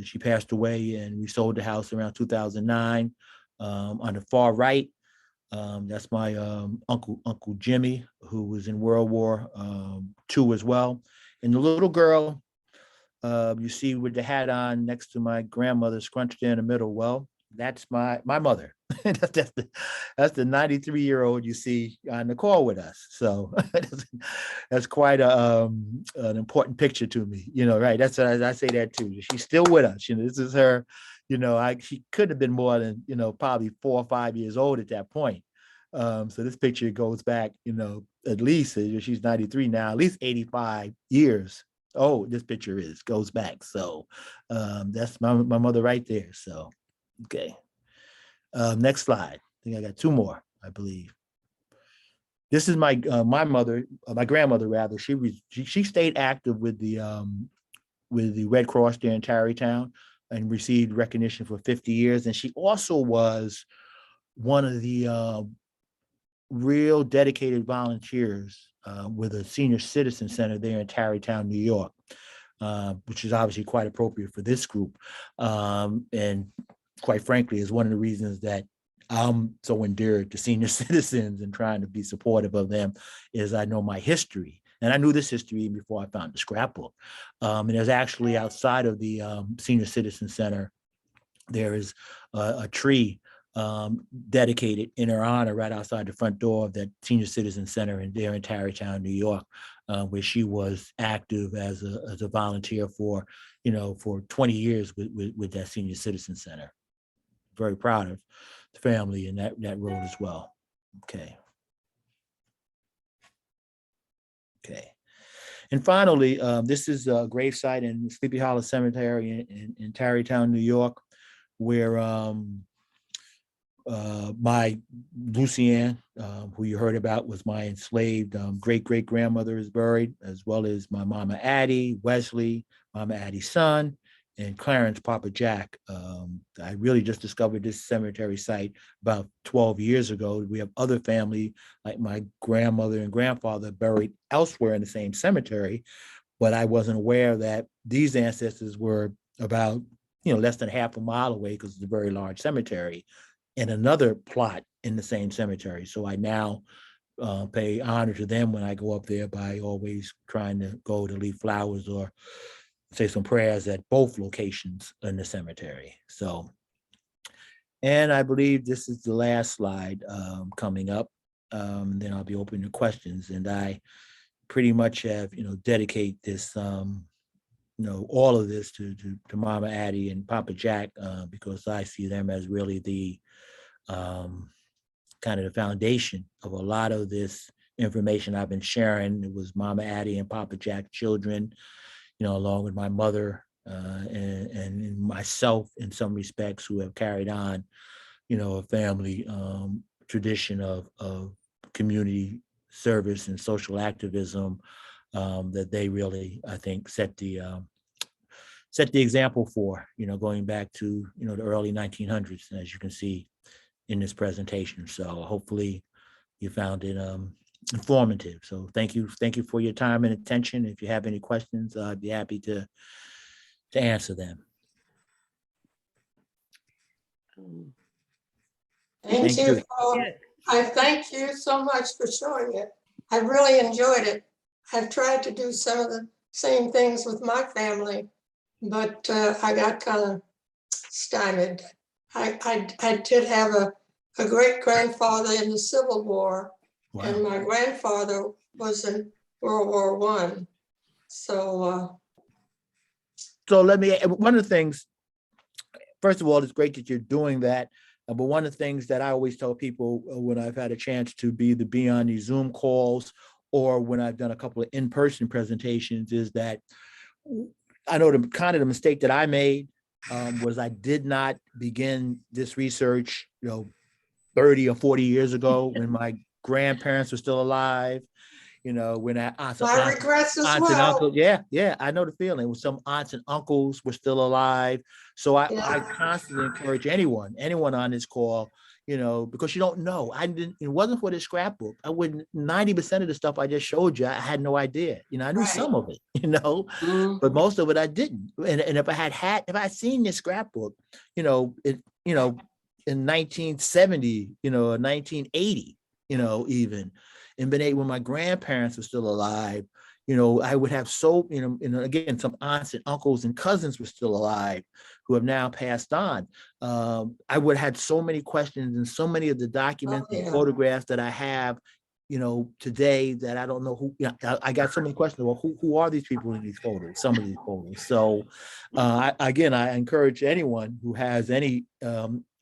Speaker 2: she passed away, and we sold the house around 2009. On the far right, that's my Uncle Jimmy, who was in World War II as well. And the little girl you see with the hat on next to my grandmother scrunched in the middle. Well, that's my mother. that's the 93-year-old you see on the call with us. So that's quite an important picture to me. You know, right? That's I say that too. She's still with us. You know, this is her. You know, she could have been more than probably 4 or 5 years old at that point. So this picture goes back, at least she's 93 now, at least 85 years. Oh, this picture goes back. So that's my mother right there. So, okay. Next slide. I think I got 2 more, I believe. This is my mother, my grandmother rather. She stayed active with the Red Cross there in Tarrytown and received recognition for 50 years. And she also was one of the real dedicated volunteers with a senior citizen center there in Tarrytown, New York, which is obviously quite appropriate for this group. And quite frankly, is one of the reasons that I'm so endeared to senior citizens and trying to be supportive of them is I know my history. And I knew this history even before I found the scrapbook. And there's actually outside of the Senior Citizen Center, there is a tree dedicated in her honor right outside the front door of that Senior Citizen Center there in Tarrytown, New York, where she was active as a volunteer for 20 years with that Senior Citizen Center. Very proud of the family in that role as well. Okay. And finally, this is a gravesite in Sleepy Hollow Cemetery in Tarrytown, New York, where my Lucianne, who you heard about, was my enslaved great-great-grandmother is buried, as well as my Mama Addie, Wesley, Mama Addie's son, and Clarence, Papa Jack. I really just discovered this cemetery site about 12 years ago. We have other family, like my grandmother and grandfather, buried elsewhere in the same cemetery, but I wasn't aware that these ancestors were about, less than half a mile away, because it's a very large cemetery, in another plot in the same cemetery. So I now pay honor to them when I go up there by always trying to go to leave flowers or say some prayers at both locations in the cemetery. So, and I believe this is the last slide coming up. Then I'll be open to questions. And I pretty much have, dedicate this, all of this to Mama Addie and Papa Jack, because I see them as really the kind of the foundation of a lot of this information I've been sharing. It was Mama Addie and Papa Jack children, along with my mother and myself in some respects, who have carried on, a family tradition of community service and social activism that they really, I think, set the example for, going back to, the early 1900s, as you can see in this presentation. So hopefully you found it informative. So thank you for your time and attention. If you have any questions, I'd be happy to answer them.
Speaker 7: Thank
Speaker 2: Thank
Speaker 7: you.
Speaker 2: you.
Speaker 7: I thank you so much for showing it. I really enjoyed it. I've tried to do some of the same things with my family, but I got kind of stymied. I did have a great grandfather in the Civil War. Wow. And my grandfather was in World War I. So
Speaker 2: let me, one of the things, first of all, it's great that you're doing that. But one of the things that I always tell people when I've had a chance to be on these Zoom calls, or when I've done a couple of in-person presentations, is that I know the mistake that I made was I did not begin this research, 30 or 40 years ago when my grandparents were still alive. When
Speaker 7: My regrets as
Speaker 2: aunts and
Speaker 7: well.
Speaker 2: uncles, yeah, I know the feeling. When some aunts and uncles were still alive, so I
Speaker 7: Yeah.
Speaker 2: constantly encourage anyone on this call, because you don't know. It wasn't for this scrapbook. I wouldn't. 90% of the stuff I just showed you, I had no idea. I knew
Speaker 7: Right.
Speaker 2: some of it,
Speaker 7: Mhm.
Speaker 2: but most of it I didn't. And if I had seen this scrapbook, in 1970, 1980, even. And been able, when my grandparents were still alive, I would have again, some aunts and uncles and cousins were still alive who have now passed on. I would have had so many questions, and so many of the documents and
Speaker 7: yeah.
Speaker 2: photographs that I have, today, that I don't know who. I got so many questions. Well, who are these people in these photos? Some of these photos. So, I encourage anyone who has any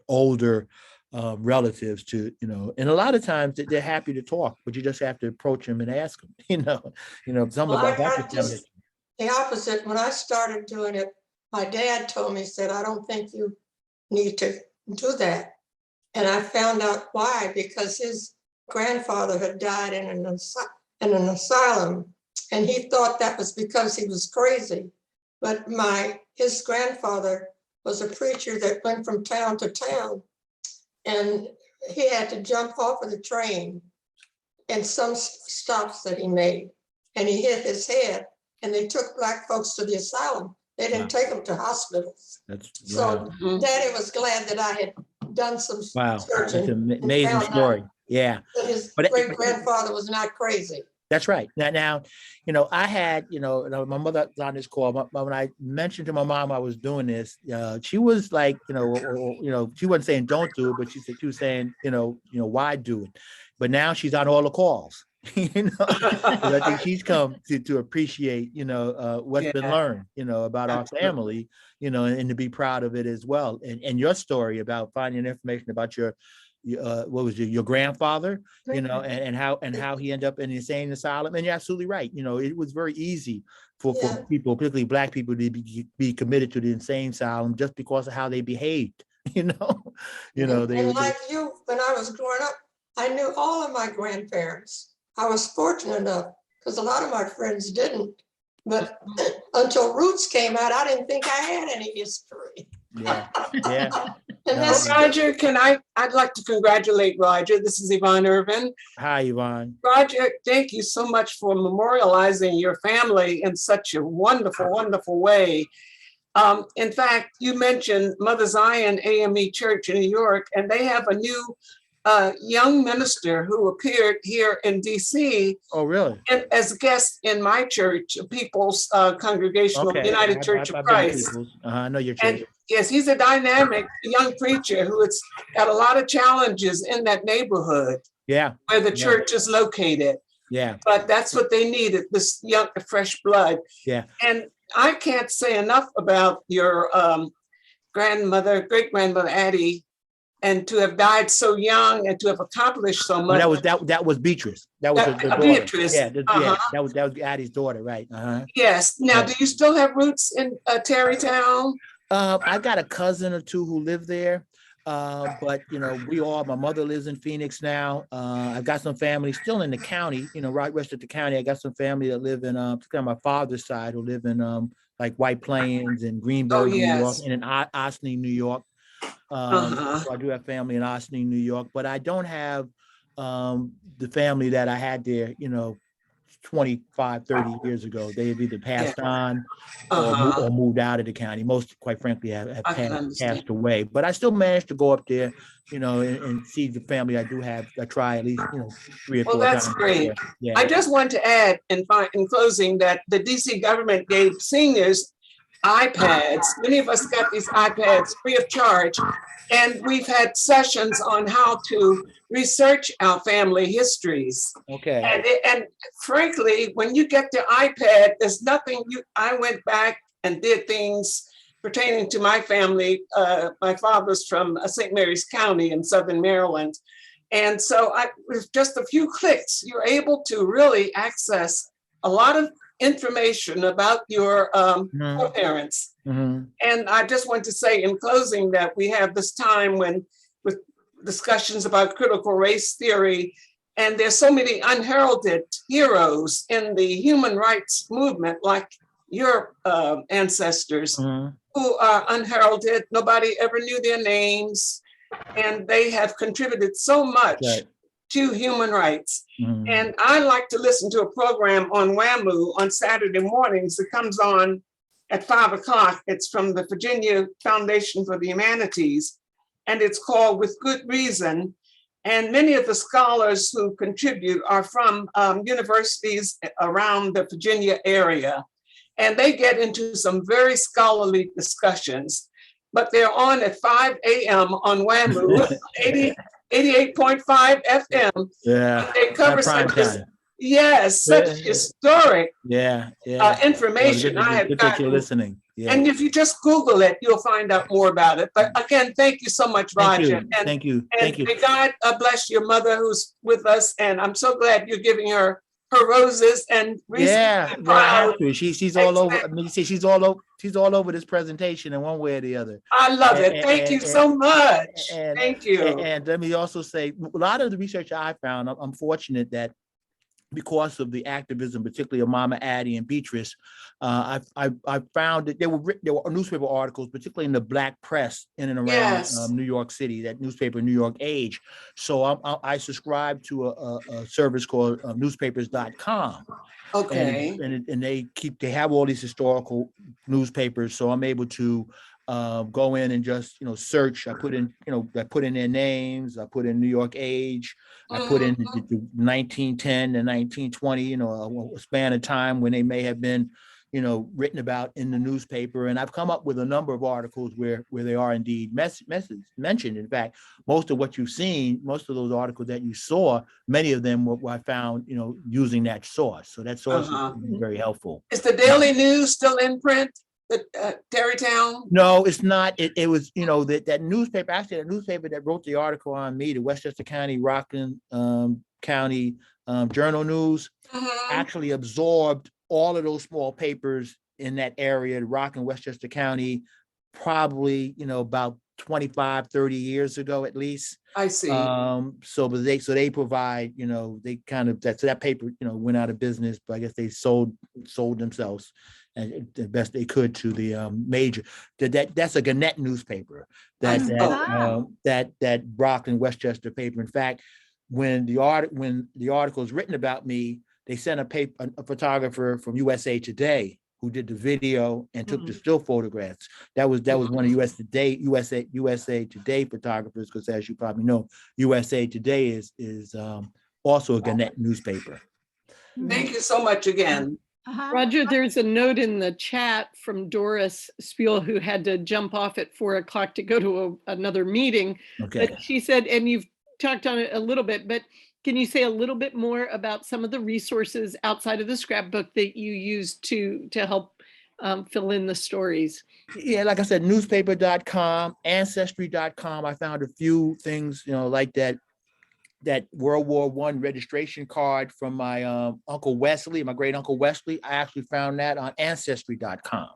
Speaker 2: older relatives to, and a lot of times they're happy to talk, but you just have to approach them and ask them, some
Speaker 7: Well,
Speaker 2: of
Speaker 7: I
Speaker 2: that.
Speaker 7: just the opposite. When I started doing it, my dad told me, said, I don't think you need to do that. And I found out why, because his grandfather had died in an asylum, and he thought that was because he was crazy. But his grandfather was a preacher that went from town to town, and he had to jump off of the train in some stops that he made, and he hit his head, and they took Black folks to the asylum. They didn't take them to hospitals. So Daddy was glad that I had done some searching.
Speaker 2: That's an
Speaker 7: and
Speaker 2: amazing
Speaker 7: found out
Speaker 2: story. Yeah,
Speaker 7: that his
Speaker 2: But-
Speaker 7: great grandfather was not crazy.
Speaker 2: that's right. Now, I had, my mother on this call. When I mentioned to my mom I was doing this, she was like, she wasn't saying don't do it, but she was saying, why do it? But now she's on all the calls. 'Cause I think she's come to appreciate, what's been learned, about our family, and to be proud of it as well. And your story about finding information about your grandfather, and how he ended up in the insane asylum. And you're absolutely right. It was very easy for people, particularly Black people, to be committed to the insane asylum just because of how they behaved.
Speaker 7: And like you, when I was growing up, I knew all of my grandparents. I was fortunate enough, because a lot of my friends didn't. But until Roots came out, I didn't think I had any history.
Speaker 2: Yeah.
Speaker 7: And that's
Speaker 8: Roger, I'd like to congratulate Roger. This is Yvonne Irvin.
Speaker 2: Hi, Yvonne.
Speaker 8: Roger, thank you so much for memorializing your family in such a wonderful, wonderful way. In fact, you mentioned Mother Zion AME Church in New York, and they have a new young minister who appeared here in DC.
Speaker 2: Oh, really?
Speaker 8: As a guest in my church, People's Congregational United Church of Christ.
Speaker 2: I know your church.
Speaker 8: And yes, he's a dynamic young preacher who has got a lot of challenges in that neighborhood.
Speaker 2: Yeah.
Speaker 8: Where the church is located.
Speaker 2: Yeah.
Speaker 8: But that's what they needed, this young, fresh blood.
Speaker 2: Yeah.
Speaker 8: And I can't say enough about your great grandmother Addie, and to have died so young and to have accomplished so much.
Speaker 2: That was Beatrice. That was the
Speaker 8: Beatrice.
Speaker 2: Yeah, that was Addie's daughter, right?
Speaker 8: Yes. Now, do you still have roots in Tarrytown?
Speaker 2: I got a cousin or two who live there. But my mother lives in Phoenix now. I've got some family still in the county, right west of the county. I got some family that live in, particularly on my father's side, who live in like White Plains and Greenburgh, New York, and in Ossining, New York. So I do have family in Ossining, New York, but I don't have the family that I had there, 25, 30 years ago. They have either passed on or moved out of the county. Most, quite frankly, have passed away. But I still managed to go up there, and see the family I do have. I try at least, 3 or 4 times.
Speaker 8: Well, that's great. Yeah. I just want to add in closing that the DC government gave seniors iPads. Many of us got these iPads free of charge. And we've had sessions on how to research our family histories.
Speaker 2: Okay.
Speaker 8: And frankly, when you get the iPad, there's nothing I went back and did things pertaining to my family. My father's from St. Mary's County in Southern Maryland. And so with just a few clicks, you're able to really access a lot of information about your
Speaker 2: Mhm.
Speaker 8: parents.
Speaker 2: Mhm.
Speaker 8: And I just want to say in closing that we have this time when with discussions about critical race theory, and there's so many unheralded heroes in the human rights movement, like your ancestors,
Speaker 2: Mhm.
Speaker 8: who are unheralded. Nobody ever knew their names, and they have contributed so much
Speaker 2: Right.
Speaker 8: to human rights.
Speaker 2: Mhm.
Speaker 8: And I like to listen to a program on WAMU on Saturday mornings. It comes on at 5 o'clock. It's from the Virginia Foundation for the Humanities, and it's called With Good Reason. And many of the scholars who contribute are from universities around the Virginia area. And they get into some very scholarly discussions, but they're on at 5 a.m. on WAMU, 88.5 FM.
Speaker 2: Yeah.
Speaker 8: They cover
Speaker 2: That prime
Speaker 8: such,
Speaker 2: time.
Speaker 8: yes, such
Speaker 2: Yeah.
Speaker 8: historic
Speaker 2: Yeah. Yeah.
Speaker 8: information
Speaker 2: Well,
Speaker 8: I have
Speaker 2: good that you're
Speaker 8: gotten.
Speaker 2: listening. Yeah.
Speaker 8: And if you just Google it, you'll find out more about it. But again, thank you so much,
Speaker 2: Thank
Speaker 8: Roger.
Speaker 2: you.
Speaker 8: And,
Speaker 2: Thank you.
Speaker 8: and
Speaker 2: Thank you.
Speaker 8: may God bless your mother who's with us. And I'm so glad you're giving her roses and reason
Speaker 2: Yeah,
Speaker 8: to be
Speaker 2: well, I
Speaker 8: proud.
Speaker 2: have to. She's all over. I mean, you see, she's all over this presentation in one way or the other.
Speaker 8: I love it. Thank you so much.
Speaker 2: And,
Speaker 8: Thank you.
Speaker 2: And let me also say, a lot of the research I found, I'm fortunate that because of the activism, particularly of Mama Addie and Beatrice, I found that there were newspaper articles, particularly in the Black press in and around
Speaker 8: Yes.
Speaker 2: New York City, that newspaper, New York Age. So I subscribe to a service called newspapers.com.
Speaker 8: Okay.
Speaker 2: And they have all these historical newspapers, so I'm able to go in and just search. I put in their names. I put in New York Age. I put in the 1910 and 1920, a span of time when they may have been written about in the newspaper. And I've come up with a number of articles where they are indeed mentioned. In fact, most of what you've seen, most of those articles that you saw, many of them were I found using that source. So that source is very helpful.
Speaker 8: Is the Daily News still in print? The Tarrytown?
Speaker 2: No, it's not. It was, that newspaper, actually, the newspaper that wrote the article on me, the Westchester County, Rockland County Journal News, actually absorbed all of those small papers in that area, Rockland, Westchester County, probably, about 25, 30 years ago, at least.
Speaker 8: I see.
Speaker 2: So they provide, that paper, went out of business, but I guess they sold themselves and the best they could to the major. That's a Gannett newspaper. That Rockland Westchester paper. In fact, when the article is written about me, they sent a photographer from USA Today who did the video and took the still photographs. That was one of USA Today photographers, because as you probably know, USA Today is also a Gannett newspaper.
Speaker 8: Thank you so much again.
Speaker 1: Roger, there's a note in the chat from Doris Spiel, who had to jump off at 4 o'clock to go to another meeting.
Speaker 2: Okay.
Speaker 1: But she said, and you've talked on it a little bit, but can you say a little bit more about some of the resources outside of the scrapbook that you use to help fill in the stories?
Speaker 2: Yeah, like I said, newspaper.com, ancestry.com. I found a few things, like that World War I registration card from my Uncle Wesley, my great Uncle Wesley. I actually found that on ancestry.com.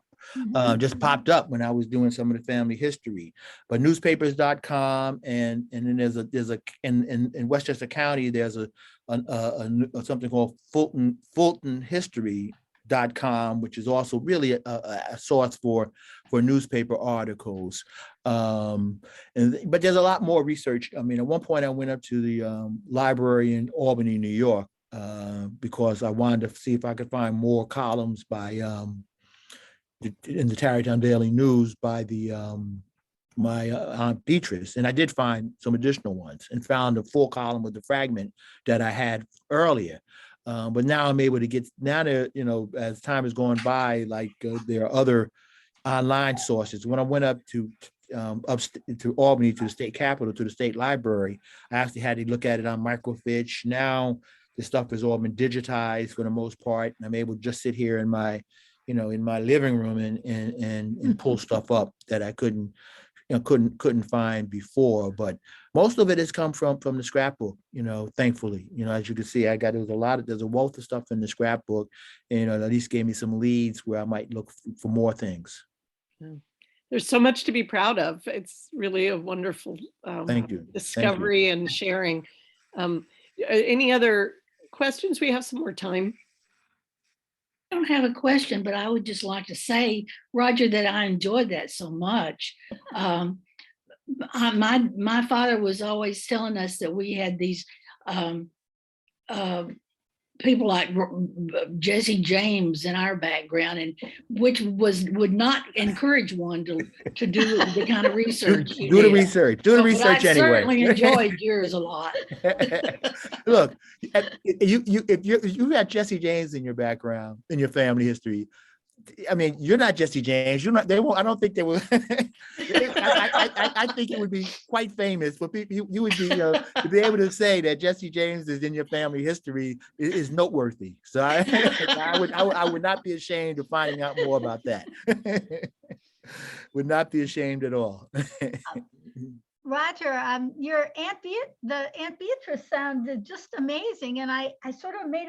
Speaker 2: Just popped up when I was doing some of the family history. But newspapers.com, and then there's a in Westchester County, there's a something called Fulton History.com, which is also really a source for newspaper articles. But there's a lot more research. I mean, at one point I went up to the library in Albany, New York, because I wanted to see if I could find more columns by in the Tarrytown Daily News by the my Aunt Beatrice, and I did find some additional ones and found a full column with the fragment that I had earlier. But now I'm able to get, now that, as time is going by, like there are other online sources. When I went up to Albany, to the state capitol, to the state library, I actually had to look at it on microfiche. Now the stuff has all been digitized for the most part, and I'm able to just sit here in my, in my living room and pull stuff up that I couldn't couldn't find before. But most of it has come from the scrapbook, thankfully. As you can see, there's a wealth of stuff in the scrapbook, and at least gave me some leads where I might look for more things.
Speaker 1: There's so much to be proud of. It's really a wonderful
Speaker 2: Thank you.
Speaker 1: discovery and sharing. Any other questions? We have some more time.
Speaker 4: I don't have a question, but I would just like to say, Roger, that I enjoyed that so much. My father was always telling us that we had these people like Jesse James in our background, and which would not encourage one to do the kind of research.
Speaker 2: Do the research. Do the research
Speaker 4: I
Speaker 2: anyway.
Speaker 4: certainly enjoyed yours a lot.
Speaker 2: Look, if you got Jesse James in your background, in your family history, I mean, you're not Jesse James. You're not. They won't. I don't think they will. I think it would be quite famous for people. You would be to be able to say that Jesse James is in your family history is noteworthy. So I would not be ashamed of finding out more about that. Would not be ashamed at all.
Speaker 5: Roger, your the Aunt Beatrice sounded just amazing. And I sort of made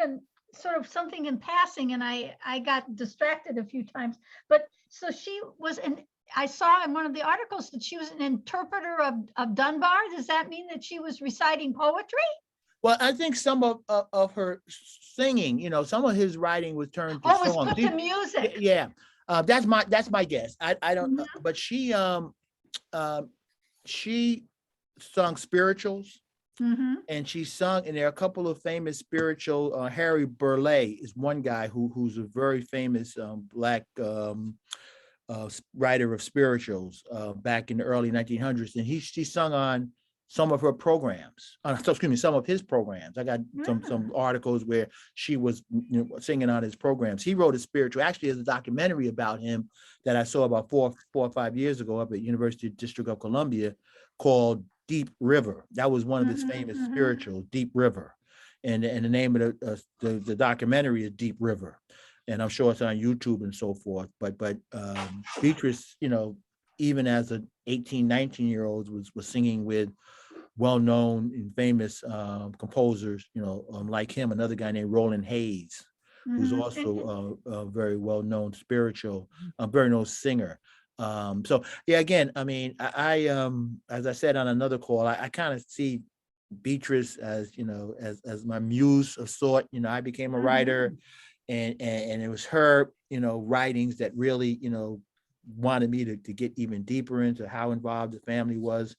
Speaker 5: sort of something in passing, and I got distracted a few times. But so she was I saw in one of the articles that she was an interpreter of Dunbar. Does that mean that she was reciting poetry?
Speaker 2: Well, I think some of her singing, some of his writing was turned to
Speaker 5: Oh, it was
Speaker 2: songs.
Speaker 5: put to music.
Speaker 2: Yeah, that's my guess. I don't, but she sung spirituals.
Speaker 5: Mm-hmm.
Speaker 2: And she sung, and there are a couple of famous spiritual. Harry Burleigh is one guy who's a very famous Black writer of spirituals back in the early 1900s, and she sung on some of her programs. Some of his programs. I got some articles where she was singing on his programs. He wrote a spiritual. Actually, there's a documentary about him that I saw about four or 5 years ago up at University District of Columbia called Deep River. That was one of his famous spirituals, Deep River, and the name of the documentary is Deep River, and I'm sure it's on YouTube and so forth. But Beatrice, even as an 18, 19-year-old, was singing with well-known and famous composers, like him, another guy named Roland Hayes, who's also a very well-known spiritual, a very known singer. So yeah, again, I mean, I as I said on another call, I kind of see Beatrice as, as my muse of sort. I became a writer, and it was her, writings that really, wanted me to get even deeper into how involved the family was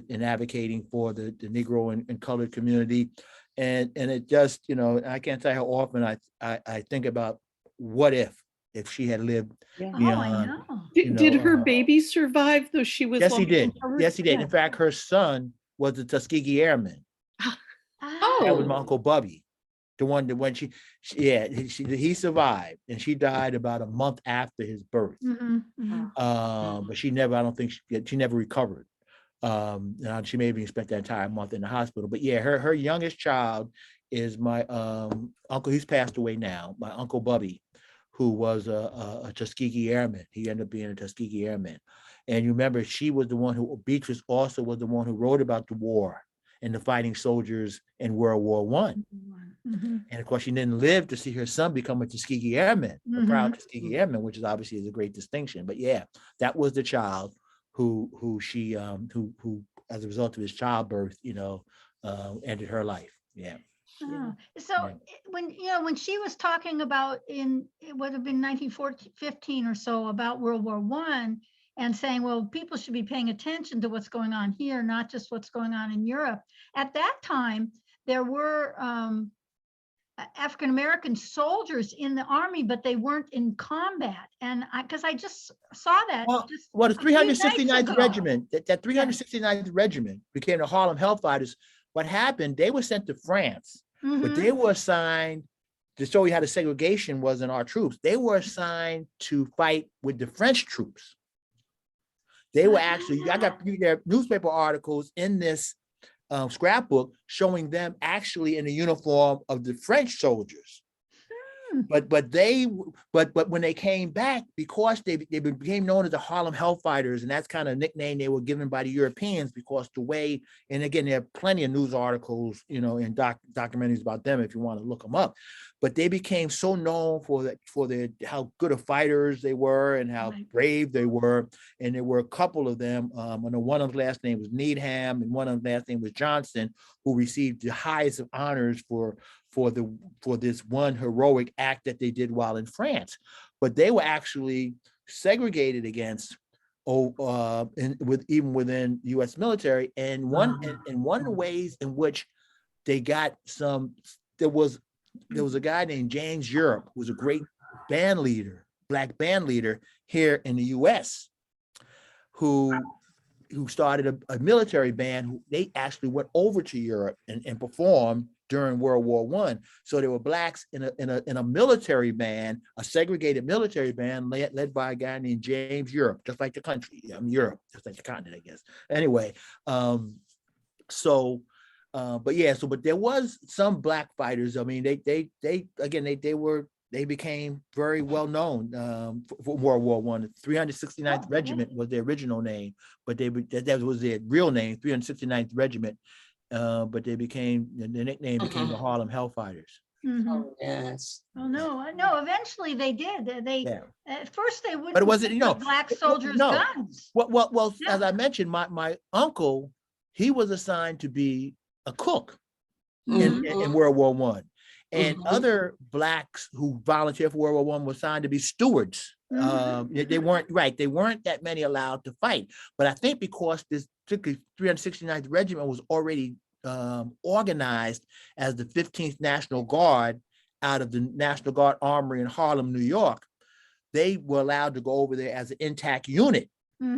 Speaker 2: in advocating for the Negro and colored community. And it just, I can't tell you how often I think about what if she had lived.
Speaker 1: Yeah.
Speaker 2: Beyond,
Speaker 5: I know.
Speaker 1: Did her baby survive, though she was?
Speaker 2: Yes, he did.
Speaker 1: long-term?
Speaker 2: Yes, he did.
Speaker 1: Yeah.
Speaker 2: In fact, her son was the Tuskegee Airman. That was my Uncle Bubby. The one that when he survived, and she died about a month after his birth. But she never, I don't think she never recovered. She may have spent that entire month in the hospital. But yeah, her youngest child is my uncle. He's passed away now. My Uncle Bubby, who was a Tuskegee Airman. He ended up being a Tuskegee Airman. And you remember, Beatrice also was the one who wrote about the war and the fighting soldiers in World War I. And of course, she didn't live to see her son become a Tuskegee Airman, a proud Tuskegee Airman, which is obviously a great distinction. But yeah, that was the child who she as a result of his childbirth, ended her life. Yeah.
Speaker 5: So when she was talking about it would have been 1915 or so about World War I, and saying, well, people should be paying attention to what's going on here, not just what's going on in Europe. At that time, there were African-American soldiers in the army, but they weren't in combat. And because I just saw that.
Speaker 2: Well, the 369th Regiment, that 369th Regiment became the Harlem Hellfighters. What happened, they were sent to France, but they were assigned, to show you how the segregation was in our troops, they were assigned to fight with the French troops. They were actually, I got there newspaper articles in this scrapbook showing them actually in the uniform of the French soldiers. But when they came back, because they became known as the Harlem Hellfighters, and that's kind of nickname they were given by the Europeans, because the way, and again, there are plenty of news articles, you know, and documentaries about them if you want to look them up. But they became so known for how good of fighters they were and how
Speaker 4: Right.
Speaker 2: brave they were. And there were a couple of them. And one of the last name was Needham, and one of the last name was Johnson, who received the highest of honors for this one heroic act that they did while in France. But they were actually segregated against even within U.S. military. And one of the ways in which they got there was a guy named James Europe, who was a great band leader, black band leader here in the U.S., who started a military band. Who they actually went over to Europe and performed during World War I. So there were blacks in a military band, a segregated military band led by a guy named James Europe, just like the country. Europe, just like the continent, I guess. Anyway, but there was some black fighters. I mean, they became very well known for World War I. 369th Regiment was their original name, but that was their real name, 369th Regiment. But the nickname became the Harlem Hellfighters.
Speaker 5: Mhm.
Speaker 8: Yes.
Speaker 5: Oh, no, eventually they did. At first they wouldn't.
Speaker 2: But it wasn't,
Speaker 5: give
Speaker 2: you know,
Speaker 5: the black soldiers
Speaker 2: no.
Speaker 5: guns.
Speaker 2: Well, as
Speaker 5: Yeah.
Speaker 2: I mentioned, my uncle, he was assigned to be a cook in World War I. And other blacks who volunteered for World War I were assigned to be stewards. They weren't that many allowed to fight. But I think because this particularly 369th Regiment was already organized as the 15th National Guard out of the National Guard Armory in Harlem, New York, they were allowed to go over there as an intact unit.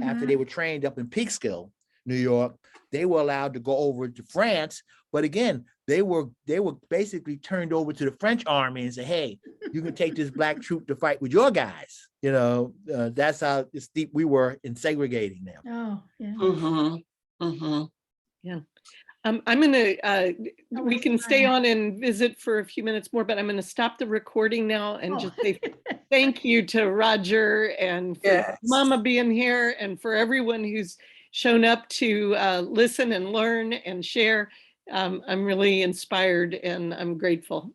Speaker 2: After they were trained up in Peekskill, New York. They were allowed to go over to France, but again, they were basically turned over to the French army and say, "Hey, you can take this black troop to fight with your guys." You know, that's how deep we were in segregating them.
Speaker 5: Oh, yeah.
Speaker 1: Yeah. I'm gonna, we can stay on and visit for a few minutes more, but I'm gonna stop the recording now and just say thank you to Roger and for
Speaker 8: Yes.
Speaker 1: Mama being here and for everyone who's shown up to listen and learn and share. I'm really inspired and I'm grateful.